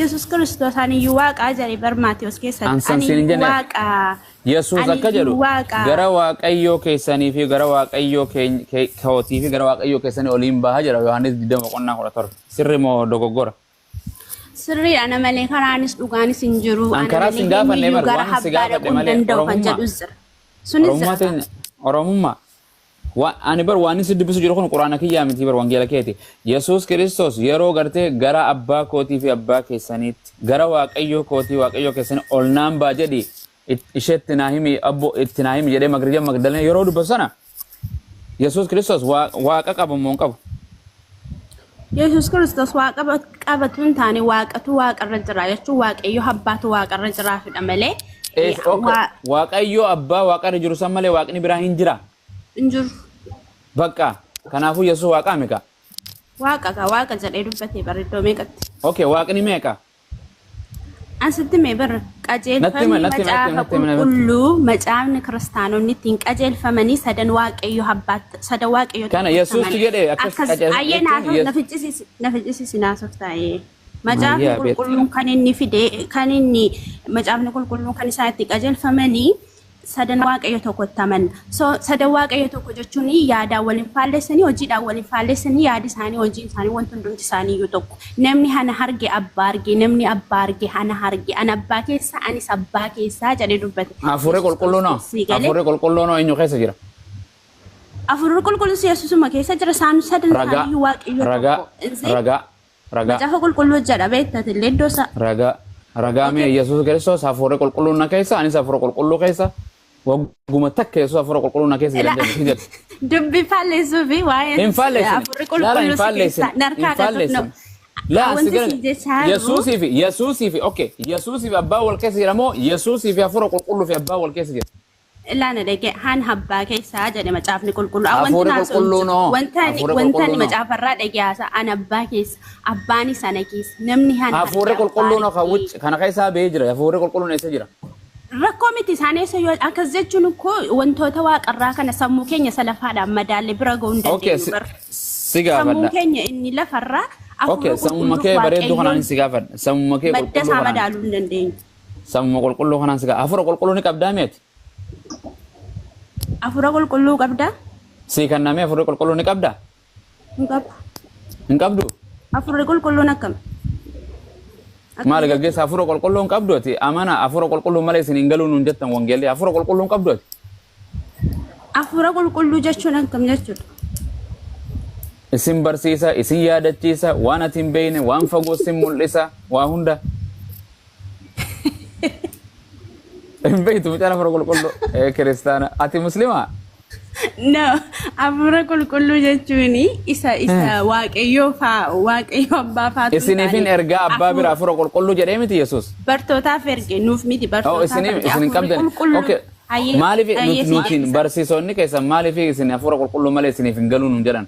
Yesuus Kiristoos ani waaqa jedhee barmaatios keessatti ani waaqa Yesuus akka jedhu gara Waaqayyoo keessanii fi gara Waaqayyoo kootii fi gara Waaqayyoo keessanii oliin baha jedha Yohaannis 20:17 sirri moo dogoggora? Sirri ana malee karaanis dhugaanis hin jiru ana karaa sin gaafannee bar waan si gaafadhe malee Oromummaa ani bar waan si dubbisu jiru kun Quraana kiyyaa miti bar wangeela keeti Yesuus Kiristoos yeroo gartee gara abbaa kootii fi abbaa keessaniitti gara Waaqayyoo kootii Waaqayyoo keessanii ol naan baa jedhi isheetti naa himi abbo itti naa himi jedhee Magriija Magdaleen yeroo dubbatu sana Yesuus Kiristoos waaqa qabu moo qabu? Yesuus Kiristoos waaqa qabatuun taane waaqatu waaqarra jira jechuun Waaqayyoo abbaatu waaqarra jira fidha malee Waaqayyoo abbaa waaqarra jiru san malee waaqni biraa hin jira. Hin jiru. Bakka kanaafuu Yesuus waaqa meeqa? Waaqa jedhee dubbatee bareeddoo meeqatti? Okay waaqni meeqa? Asitti mee bar qajeelfamni macaafa qulqulluu macaafni kiristaanonni ittiin qajeelfamanii sadan Waaqayyoo abbaatti sadan Waaqayyoo kana Yesuus jedhee akkas qajeelfamanii naficcisiisi naasuuf taa'ee macaafni qulqulluun kan inni fide kan inni macaafni qulqulluun kan isaan itti qajeelfamanii sadan Waaqayyoo tokkotti amanna so sadan Waaqayyoo tokko jechuun yaadaan waliin faallessanii hojiidhaan waliin faallessanii yaadi isaanii hojiin isaanii wanti hundumti isaanii iyyuu tokko namni hana harge abbaa arge namni abbaa arge hana harge ana abbaa keessa anis abbaa keessaa jedhee dubbate. Hafuurri qulqulluun eenyu keessa jira? Hafuurri qulqulluun Yesuusuma keessa jira isaan sadan isaanii Waaqayyoo tokko. Ragaa. Macaafa qulqulluu jedha beektati illee iddoo isaa. Ragaa mee Yesuus Kiristoos hafuurri qulqulluun na keessa anis hafuura qulqulluu keessa. Waguma takka Yesuus hafuura qulqulluun keessa jedhamee dubbi falleessuu fi waa'ee hafuurri qulqulluun keessa narkaa dhufnu Yesuusii fi okay Yesuusii fi abbaa wal keessa jira moo Yesuusii fi hafuura qulqulluu fi abbaa wal keessa jira? Ilaana dhagee haan abbaa keessaa jedhe macaafni qulqulluu wanti macaafarraa dhageessa an abbaa keessa abbaani sana keessa namni haan hafuurri qulqulluun kana keessaa ba'ee jira hafuurri qulqulluun eessa jira? Rakkoo miti isaan eessa yoo akkas jechuun koo wantoota waaqarraa kana sammuu keenya salafaadhaan madaalle bira ga'uu hin dandeenyu bar. Sammuu keenya inni lafarraa hafuura qulqulluu kee bareedduu kanaan si gaafadha. Sammuu kee madda isaa madaaluu hin dandeenyu. Sammuu qulqulluu kanaan si gaafadha. Hafuura qulqulluu ni qabdaa meeti? Hafuura qulqulluu qabdaa? Si kannamee hafuura qulqulluu ni qabdaa? Hin qabu. Hin qabdu? Hafuurri qulqulluun akkam? Maal gaggeessa hafuura qulqulluun qabdooti amana hafuura qulqulluu malee isin hin galuun hin jettan wangeelli hafuura qulqulluun qabdooti. Hafuura qulqulluu jechuun akkam jechuudha? Isin barsiisa isin yaadachiisa waan ati hin beekne waan fagoo isin mul'isa waa hunda. Hin beektu mucaan hafuura qulqulluu kiristaana ati muslimaa? No, hafuura qulqulluu jechuun isa Waaqayyoo abbaa faatu. Isiniifin ergaa abbaa bira hafuura qulqulluu jedhee miti Yesuus? Bartootaaf erge nuuf miti bartootaaf erge. Isin qabdan. Maaliif nutiin barsiisonni keessan maaliif isin hafuura qulqulluu malee isiniif hin galuun jedhan?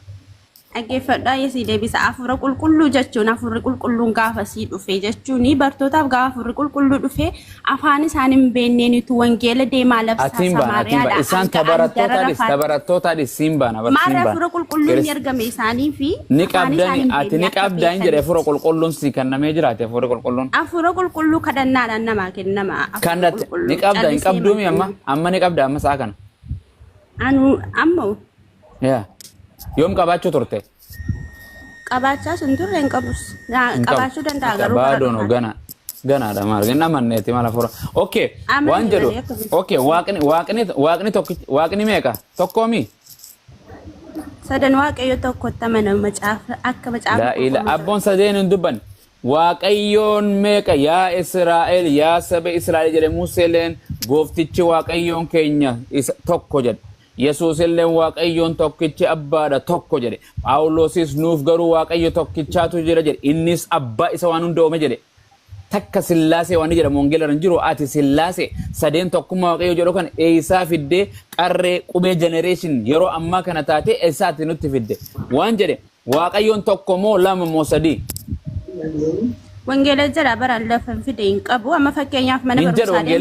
Dhaggeeffadhaa yesii deebisa hafuura qulqulluu jechuun hafuurri qulqulluun gaafa sii dhufe jechuun bartootaaf gaafa hafuurri qulqulluu dhufe afaan isaan hin beekneenitu wangeela deemaa labsaa Samaariyaadha. Isaan tabarattootadhis siin baana barsiin baana. Maal hafuura qulqulluun ni argame isaanii fi ni qabdani ati ni qabdani jedhe hafuura qulqulluun si kennamee jiraate hafuura qulqulluun. Hafuura qulqulluu kadhannaadhaan namaa kennama. Kandate ni qabda hin qabduumi amma ni qabda amma saa kana. Anu ammoo. Yaa. Yoom qabaachuu turte? Qabaachaa sun turre hin qabus. Qabaachuu danda'a garuu. Baadoon ganaadha maal ganna manneeti maal hafuura. Okay waan jedhu. Okay waaqni meeqa? Tokkoomi? Sadan Waaqayyo tokkotti amanamu macaafa akka macaafa. Abboon sadeen hin dubban. Waaqayyoon meeqa yaa Israa'el yaa saba Israa'el jedhe Museeleen gooftichi Waaqayyoon keenya tokko jedhe. Yesuus illee waaqayyoon tokkichi abbaadha tokko jedhe. Phaawulosis nuuf garuu waaqayyo tokkichaatu jira jedhe. Innis abbaa isa waan hunda uume jedhe. Takka sillaasee waan jedhamu wangeela irra jiru ati sillaasee sadeen tokkummaa waaqayyo jedhu kan eessaa fiddee qarree qubee generation yeroo ammaa kana taate eessaatti nutti fidde waan jedhe waaqayyoon tokko moo lama moo sadii. Wangeela jala bara lafa fide hin qabu amma fakkeenyaaf mana barumsaa yoo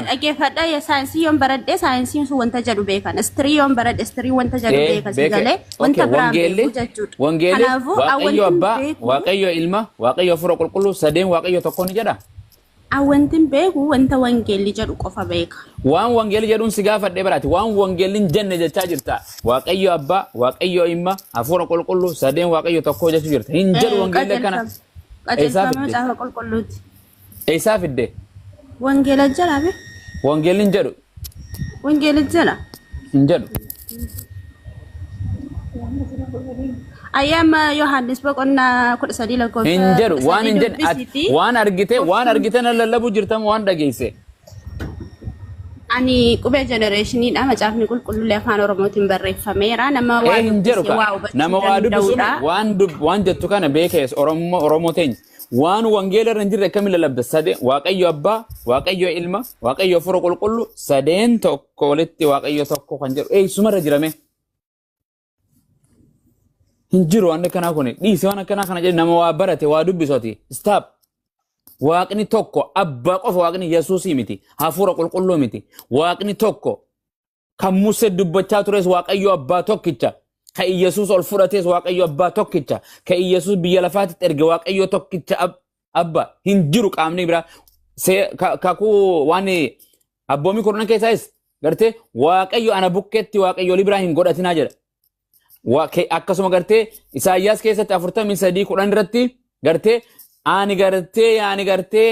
dhaggeeffadha ya saayinsii yoon baradhe saayinsiin sun wanta jedhu beekan istirii yoon baradhe istirii wanta jedhu beekan sigalee wanta biraan beeku jechuudha. Wangeelli waaqayyo abbaa waaqayyo ilma waaqayyo hafuura qulqulluu sadeen waaqayyo tokko ni jedha. Awantin beeku wanta wangeelli jedhu qofa beeka. Waan wangeelli jedhuun si gaafadhee baraati waan wangeelli hin jenne jechaa jirta. Waaqayyo abbaa waaqayyo ilma hafuura qulqulluu sadeen waaqayyo tokko jechuu jirta. Hin jedhu wangeelli akkana. Qajeelfama qulqulluuti. Eessaa fidde? Wangeela jala be? Wangeelli hin jedhu. Wangeela jala? Hin jedhu. Ayyaama Yohaannis boqonnaa 13 lakkoofsa. Hin jedhu waan hin jedhe waan argite na lallabu jirtam waan dhageesse. Ani qubee generationiidha macaafni qulqulluun afaan oromootiin barreeffameera nama waa nama waa dubbisu waan jettu kana beekees oromoo teenya waan wangeela irra hin jirre akkamiin lallabda sadeen waaqayyo abbaa waaqayyo ilma waaqayyo hafuura qulqulluu sadeen tokko walitti waaqayyo tokko kan jedhu eessumarra jirame hin jiru waan akkanaa kun dhiise waan akkanaa kana jedhe nama waa barate waa dubbisoti stop. Waaqni tokko abbaa qofa waaqni Yesuusii miti hafuura qulqulluu miti waaqni tokko kan Musee dubbachaa tures waaqayyo abbaa tokkicha kan Yesuus ol fudhates waaqayyo abbaa tokkicha kan Yesuus biyya lafaatti erge waaqayyo tokkicha abbaa hin jiru qaamni biraa kakuu waan abboommii kurnan keessaayis gartee waaqayyo ana bukkeetti waaqayyo biraa hin godhatinaa jedha akkasuma gartee Isaayyaas keessatti 43:10 irratti gartee ani gartee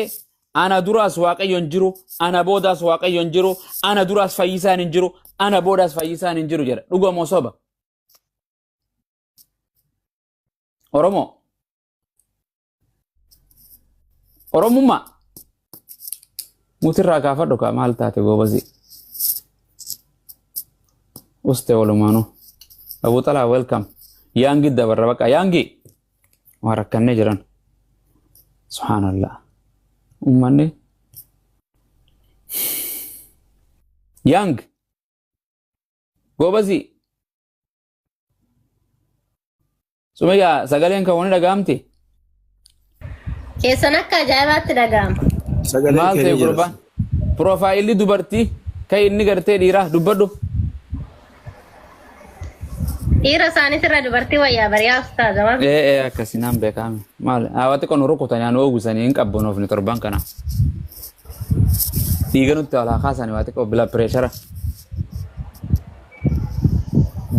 ana duraas waaqayyoon jiru ana boodaas waaqayyoon jiru ana duraas fayyisaan hin jiru ana boodaas fayyisaan hin jiru jedha dhugamoo soba oromummaa mutirraa kaafadhu ka maal taate goobasi uste walumaanu Abu Talaa welcome yaangi dabarra baqa yaangi waa rakkannee jiran Subhanallah. Ummanni Young Gobazi Sumayya sagaleen kan wani dhagaamti keessan akka ajaa'ibaatti dhagaama maal ta'e gurbaan profaayilli dubartii kan inni gartee dhiiraa dubbadhu dhiira isaaniitirra dubartii wayyaa bariyaa ustaaza waan akkasinaan beekame maal hawaati kun rukutan yaan oogusanii hin qabbonoofni torban kana dhiiga nutti walaa kaasanii waati qaba bila pireeshara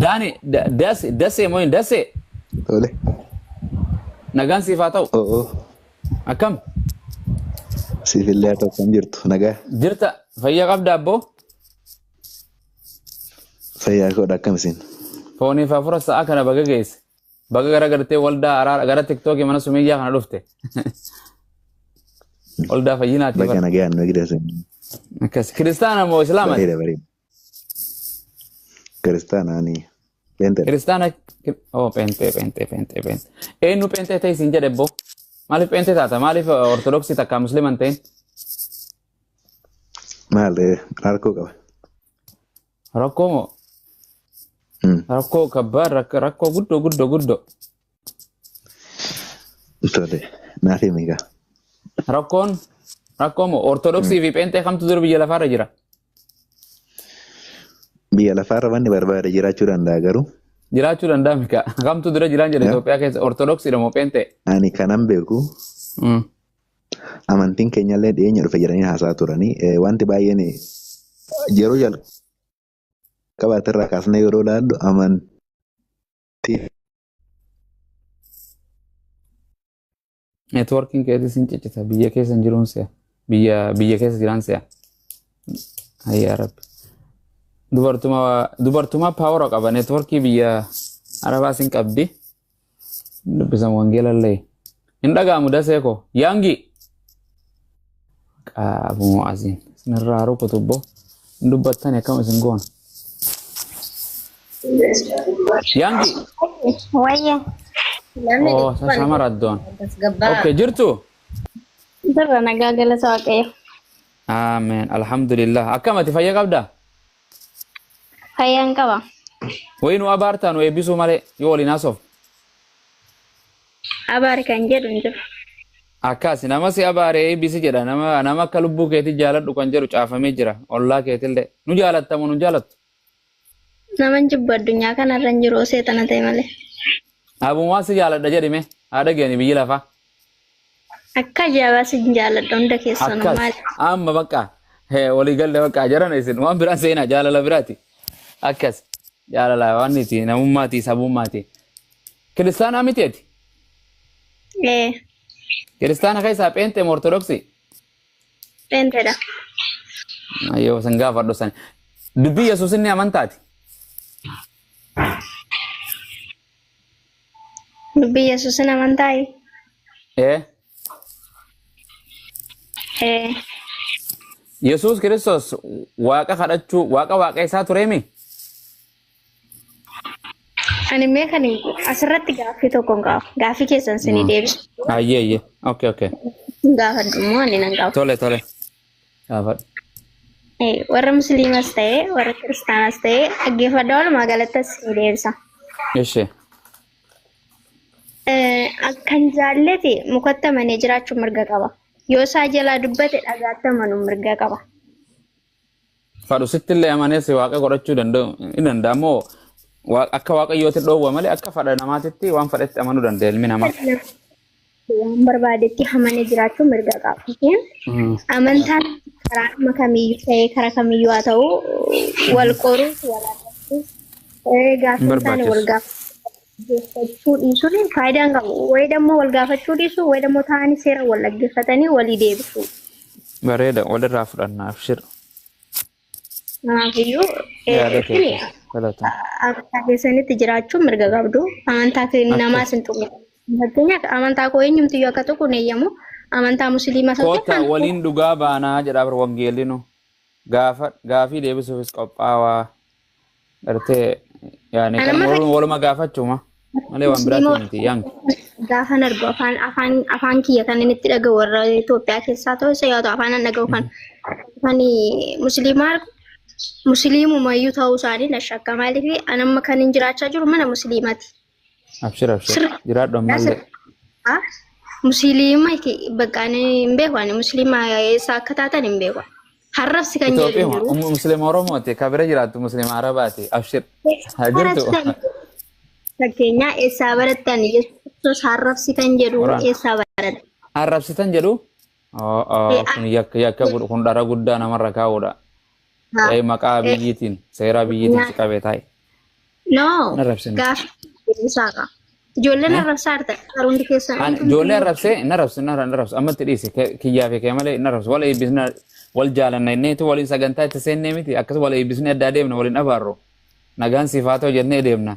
daani dasee mooyin dasee Tole. nagaan siif haa ta'u akkam Siifillee haa ta'u kan jirtu nagaa. jirta fayyaa qabda abboo Fayyaa godha akkamisin. Fooniif hafuura sa'a kana baga geesse. Baga gara gartee waldaa araara gara tiktookii mana sumiyyaa kana dhufte. Waldaa fayyinaati. Baga nagaan nu gidasan. Akkas kiristaana moo islaama? Bareeda. Kiristaana ni. Pente. Kiristaana pente. Eenyu pente ta'e siin jedhe boo. Maaliif pente taata? Maaliif ortodoksii takka musliiman ta'in? Maal rakkoo qaba. Rakkoo moo? Rakkoo kabbaar rakkoo guddoo. Tole. Naaf himi egaa. Rakkoo moo ortodoksii fi pente kamtu dura biyya lafaarra jira? Biyya lafaarra wanni barbaade jiraachuu danda'a garuu. Jiraachuu danda'a mika. Kamtu dura jiraan jedhe Itoophiyaa keessa ortodoksiidha moo pente? Ani kanan beeku. Amantiin keenyallee dhiyeenya dhufe jedhanii haasaa turanii wanti baay'een yeroo jalqabaatirraa kaasnee yeroo ilaallu amantii. Neetwoorkiin keessa sin ciccita biyya keessa hin jiruun se'a. Biyya keessa jiraan se'a. Hayyaa rabbi. Dubartummaa paawara qaba. Neetwoorkii biyya Arabaa sin qabdi. Dubbisan wangeelallee. Hin dhaga'amu dasee koo. Yaangi. Qaabumoo asiin. Sinirraa rukutu boo. Dubbattan akkam isin goona. Yangi. Wayya. Oh, sama Radon. Oke, jirtu. Darra nagaa galata Waaqayyo. Amen. Alhamdulillah. Akkamati fayya qabda? Fayyaan qaba. Wayinu abaartaan way eebbisuu malee yoo waliin haasoof. Abaari kan jedhu hin jiru. Akkas nama si abaaree eebbisi jedha nama akka lubbuu keetii jaaladhu kan jedhu caafamee jira ollaa keetillee nu jaalattamu nu jaalattu. Nama jibbu addunyaa kanarra hin jiru seetana ta'e malee. Abumaa si jaaladha jedhime haadha geeni biyyi lafaa. Akka ajaa'ibaa si jaaladha hunda keessanuu maali? Amma bakka walii galle bakka jaran isin waan biraan seenaa jaalala biraati. Akkas jaalala waan iti namummaati sabummaati. Kiristaanaa miteeti? Kiristaana keessaa pheenxee ortodoksii? Pheenxeedha. Ayyoo san gaafadhu san. Dubbii Yesuus inni amantaati? Dubbii Yesuus inni amantaayi? Yesuus Kiristoos waaqa kadhachuu waaqa isaa tureemi? Ani mee kan asirratti gaaffii tokko hin qabu. Gaaffii keessan sinii deebisu. Ayyee. Okay. Gaafadhu immoo ani nan qabu. Tole. Gaafadhu. Warra musliimas ta'e warra kiristaanas ta'e dhaggeeffadhaa walumaa galattas sinii deebisa. Ishee. Akkan jaallate mukatti amanee jiraachuun mirga qaba. Yoo isaa jalaa dubbate dhagaatti amanuu mirga qaba. Fadhu sittillee amanee si waaqa godhachuu danda'amoo akka waaqayyootti dhoowwa malee akka fadha namaatitti waan fadhetti amanuu danda'a ilmi namaa. Waan barbaadetti amanee jiraachuun mirga qaba. Amantaan karaa kamiyyuu ta'ee karaa kamiyyuu haa ta'u wal qoruuf wal argachuuf gaaffii isaanii wal gaafachuu dhiisuun faayidaan qabu. Wayi dammoo wal gaafachuu dhiisu wayi dammoo ta'anii seera wal dhaggeeffatanii walii deebisu. Bareeda walirraa fudhannaaf shira. Kanaafiyyuu amantaa keessanitti jiraachuun mirga qabdu. Amantaa namaas hin tuqne. Fakkeenyaaf amantaa koo eenyumtiyyuu akka tokko eeyyamu amantaa musliimaa Koota waliin dhugaa baanaa jedhaa bir wangeelli nu gaafii deebisuufis qophaawaa gartee yaani kan waluma gaafachuuma malee waan biraatti miti yaangi. Gaafan argu afaan kiyya kan inni itti dhaga'u warra Itoophiyaa keessaa ta'u isa yoo ta'u afaan an dhaga'u kan musliimaa argu musliimumayyuu ta'uu isaanii na shakka maaliif anamma kan hin jiraachaa jiru mana musliimaati. Abshir jiraadhu ammallee. Musliima bakka hin beeku ani musliima eessa akka taatan hin beeku. Harrabsi kan jedhu jiru. Musliima Oromooti kabira jiraattu musliima Arabaati. Abshir. Hajirtu. Fakkeenyaa eessaa barattan Yesuus harrabsi kan jedhu eessaa barattan. Harrabsitan jedhu? Kun yakka kun dhara guddaa namarra kaa'uudha. Maqaa biyyiitiin seera biyyiitiin qabee taa'e. No. Gaaffii isaaka. Ijoolleen arrabsaa arta haruundi keessan. Ijoollee arrabsee hin arrabsu ammatti dhiise kiyyaa fi kee malee hin arrabsu wal eebbisna wal jaalanna inneetu waliin sagantaa itti seennee miti akkasuma wal eebbisnee addaa deemna waliin abaarru nagaan siifaa ta'u jennee deemna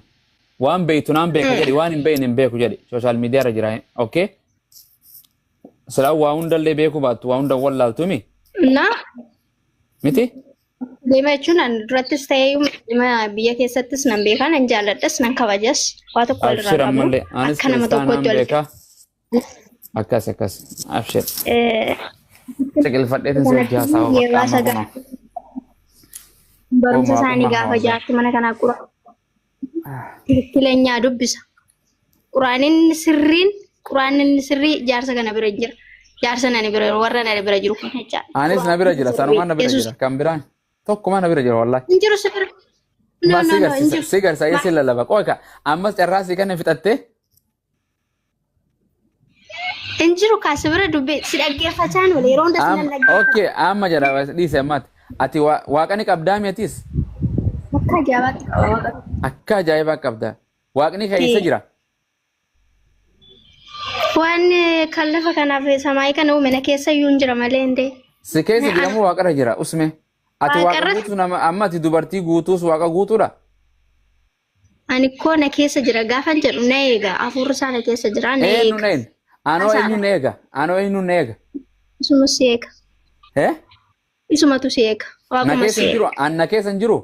waan beektu naan beeka jedhi waan hin beekne hin beeku jedhi sooshaal miidiyaa irra jira okay silaa waa hundallee beeku baattu waa hunda wallaaltu miti. Deema jechuun durattis ta'ee biyya keessattis nan beekaa nan jaalladhas nan kabajas waa tokko walirraa qabu akka nama tokkotti wal akkas abshir Siqilfadheetin si hojii haasaa hubadhaa barumsa isaanii gaafa jaarti mana kanaa qura tikkileenyaa dubbisa quraanin sirrii jaarsa kana bira jira jaarsa nani bira warra nani bira jiru kun jecha anis na bira jira sanumaan na bira jira kan biraan tokkuma na bira jira wallahi injiru sirri sigar saya sila laba qoyka ammas carraasii kana fixattee injiru kaasibira dubbe si dhaggeeffachaan wal yeroo hunda sinan dhaggeeffa okay amma jara dhiise ammaati ati waaqani qabdaa miatis akka ajaa'ibaa qabda waaqni keessa jira waan kan lafa kanaaf samaayii kana uumina keessa iyyuu jira malee indee si keessa jiramu waaqarra jira usme ati waaqa guutuu nama amma ati dubartii guutuus waaqa guutuudha ani koo na keessa jira gaafa jedhu na eega afurri isaa na keessa jira na eega ano eenyu neega isuma si eega isumatu si eega na keessa jiru anna keessa jiru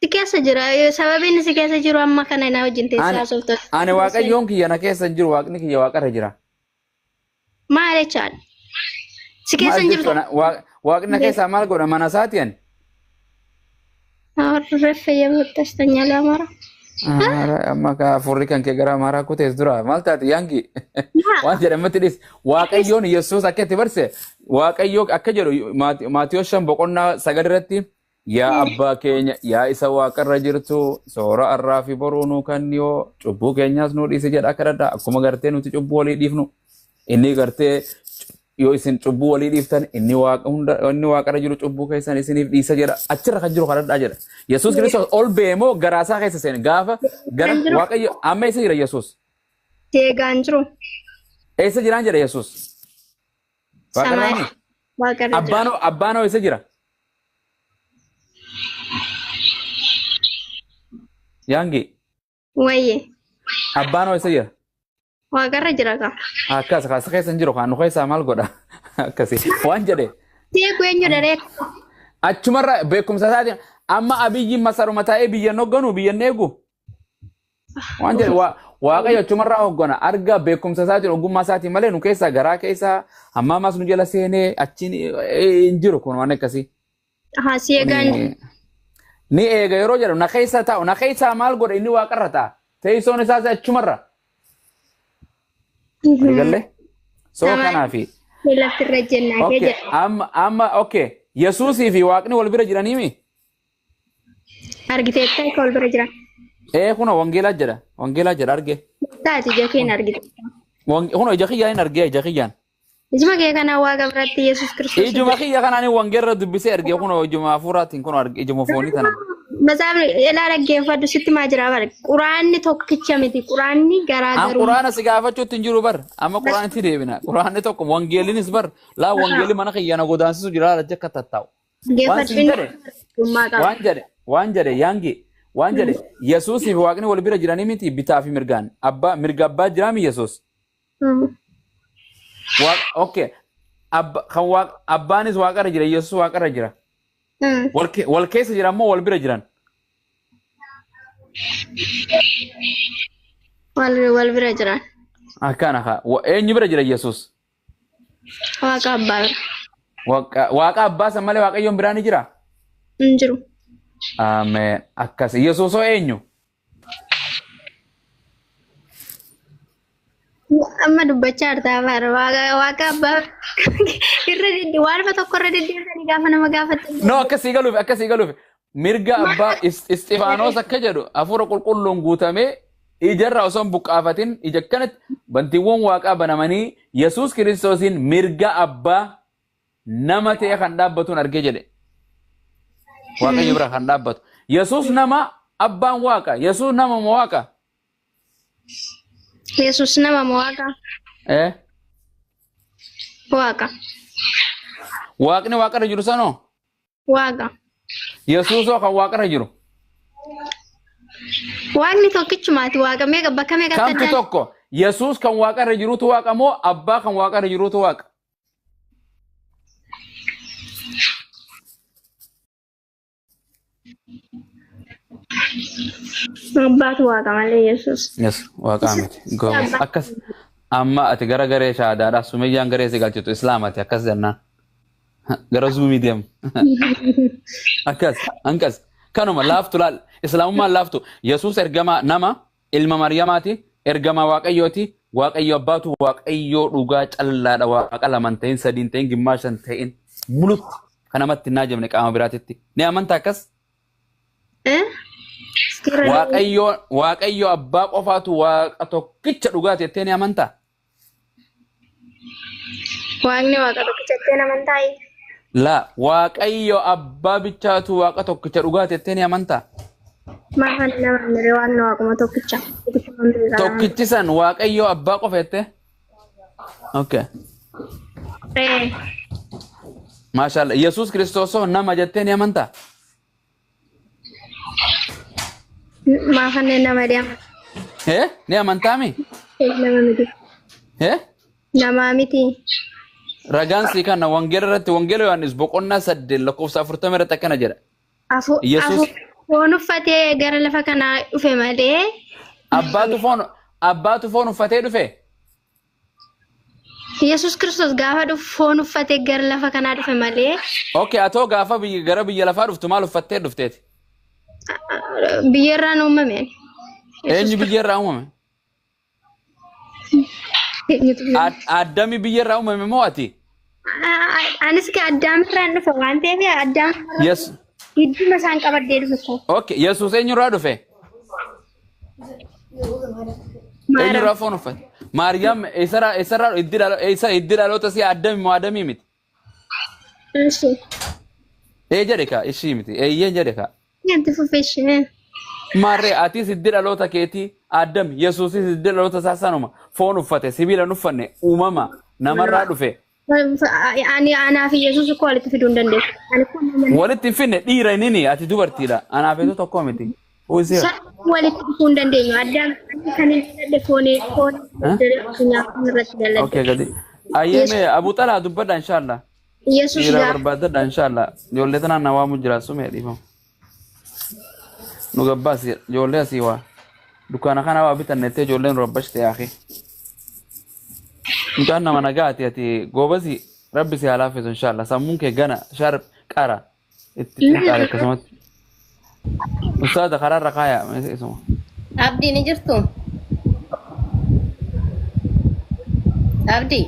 Si keessa jira. Sababiin si keessa jiru amma kana na wajjin teessaa sooftu. Ani waaqayyoon kiyya na keessa hin jiru waaqni kiyya waaqarra jira. Maal jechaadha? Si keessa hin jirtu. Waaqni na keessaa maal godha mana isaati ani? Reeffa yeroo tastanya lamara. Amma ka furri kan kee gara amaaraa kutees dura maal taate yaangi waan jedhamatti dhis waaqayyoon Yesuus akka itti barse waaqayyoo akka jedhu Maatiyos 5:9 yaa abbaa keenya yaa isa waaqarra jirtu soora arraa fi boruu nuu kanniyoo cubbuu keenyaas nuu dhiisi jedha akka daddaa akkuma gartee nuti cubbuu walii dhiifnu inni gartee yoo isin cubbuu walii dhiiftan inni waaqarra jiru cubbuu keessan isiniif dhiisa jedha achirra kan jiru kadhadhaa jedha Yesuus Kiristoos ol beemoo garaasaa keessa seen gaafa gara waaqayyo amma eessa jira Yesuus? Deegaan jiru. Eessa jiraan jedha Yesuus? Waaqarraani? Abbaanoo eessa jira? Yaangi? Wayye. Abbaanoo eessa jira? Waaqarra jira ka. Akkas keessa hin jiru kan nu keessaa maal godha? Akkasi waan jedhe. Deegu eenyu daree? Achumarra beekumsa isaatiin amma abiyyiin masaruma taa'ee biyya hogganu biyya eegu. Waan jedhe waaqayyo achumarraa hoggana arga beekumsa isaatiin ogummaa isaatiin malee nu keessaa garaa keessaa amma ammas nu jala seenee achiin hin jiru kun waan akkasii. Haa si eegaan. Ni eega yeroo jedhu na keessa taa'u na keessaa maal godha inni waaqarra taa'a teessoon isaas achumarra. Galle? So kanaafi. Laftirra jennaa kee jedha. Amma okay. Yesuusii fi waaqni wal bira jiraniimi? Argiteetta akka wal bira jiran. Kuna wangeelaa jedha arge. Taati ija keen argiteetta. Kuna ija kiyyaan hin argee ija kiyyaan. Ijuma kee kana waaqa biratti Yesuus Kiristoos. Ijuma kiyya kanaan wangeerra dubbisee argee kuna ijuma hafuuraatiin kun arge ijuma foonii tana. Masaafni ilaa dhaggeeffadhu sitti maa jira bara. Quraanni tokkicha miti. Quraanni garaagaruu. Quraana si gaafachuutti hin jiru bar. Amma quraanitti deebina. Quraanni tokko wangeelinis bar. Laa wangeeli mana kiyyana godaansisu jira lacha akka tattaa'u. Waan jedhe yaangi. Waan jedhe Yesuusii fi waaqni wal bira jiranii miti bitaa fi mirgaan. Mirga abbaa jiraami Yesuus. Okay. Abbaanis waaqarra jira Yesuus waaqarra jira. Wal keessa jiran moo wal bira jiran? Wal bira jiran. Akkana haa. Eenyu bira jira Yesuus? Waaqa abbaa bira. Waaqa abbaa san malee waaqayyoon biraan ni jira? Hin jiru. Ameen. Akkas. Yesuusoo eenyu? Amma dubbachaa jirtaa bara waaqa abbaa irra waan tokko irra deddeebi'anii gaafa nama gaafatan. No akkasii galuuf mirga abbaa Isxifaanos akka jedhu hafuura qulqulluun guutamee ijarraa osoo hin buqqaafatin ija kanatti bantiiwwan waaqaa banamanii Yesuus Kiristoosiin mirga abbaa nama ta'e kan dhaabbatuun argee jedhe. Waaqayyo bira kan dhaabbatu. Yesuus nama abbaan waaqa. Yesuus nama waaqa. Yesus nama waaqa. Waaqa. Waaqni waaqarra jiru sanoo? Waaqa. Yesuusoo kan waaqarra jiru? Waaqni tokkichumaati waaqa meeqa bakka meeqa Kamtu tokko Yesuus kan waaqarra jirutu waaqa moo abbaa kan waaqarra jirutu waaqa? Abbaatu waaqa malee Yesuus. Yes, waaqa miti. Akkas amma ati gara garee shaadaadhaa sumayyaan garee si galchitu islaamati akkas jennaan. Gara zuumii deemu. Akkas kanuma laaftu laal islaamummaan laaftu Yesuus ergama nama ilma Maryamaati ergama waaqayyooti waaqayyo abbaatu waaqayyoo dhugaa callaadha waaqa laman ta'in sadiin ta'in gimmaashan ta'in mulutti kanamatti naa jemne qaama biraatitti ni amanta akkas? Waaqayyo abbaa qofaatu waaqa tokkicha dhugaati jettee ni amantaa? Waaqni waaqa tokkicha jettee ni amantaa? La waaqayyo abbaa bichaatu waaqa tokkicha dhugaati jettee ni amantaa? Maafan nama mire waaqni waaquma tokkicha. Tokkichi san waaqayyo abbaa qofa jettee? Okay. Maashaallah Yesuus Kiristoosoo nama jettee ni amantaa? Maafan nama deema. Ni amantaami? Nama miti. Nama miti. Ragaan sii kana wangeela irratti wangeela Yohaannis boqonnaa 8 lakkoofsa 40 irratti akkana jedha. foon uffatee gara lafa kanaa dhufe malee. Abbaatu foon uffatee dhufe. Yesus Kiristoos gaafa dhufu foon uffatee gara lafa kanaa dhufe malee. Okay, atoo gaafa gara biyya lafaa dhuftu maal uffattee dhufteeti? Biyyarraan uumame. Eenyu biyyarraa uumame? Addami biyyarraa uumame moo ati? Anis ke addaamirraan dhufe waan ta'eef addaam. Yes. Hidduma isaan qabadee dhufe. Okay, Yesuus eenyurraa dhufe? Eenyurraa foon uffate? Maariyaam eessarraa iddi dhaloota si addami moo addamii miti? Ishee. Jedhe kaa ishii miti eeyyeen jedhe kaa. Yanti fufeeshee. Maarree atis iddi dhaloota keetii addami Yesuusis iddi dhaloota isaa sanuma foon uffate sibiila hin uffanne uumama namarraa dhufe. Ani anaaf Yesuus uko walitti fiduu hin dandeessu. Walitti hin finne dhiira inni ati dubartiidha. Anaaf eetu tokko miti. Walitti fiduu hin dandeenyu. Addaan kan hin dadhe foonii irratti dalladhe. Okay gadi. Ayyeme Abu Talha dubbadha inshallah. Yesuus dhiira barbaadadha inshallah. Ijoollee tanaan na waamu jira sumee dhiifamu. Nu gabbaas ijoollee asii waa. Dukkaana kana waa bitannettee ijoolleen nu rabbashte yaaqi. Mucaan nama nagaati ati goobasi rabbi si halaafisu inshallah sammuun kee gana shar qara itti qaale akkasumatti. Ustaada karaarra kaaya isuma. Abdii ni jirtu? Abdii.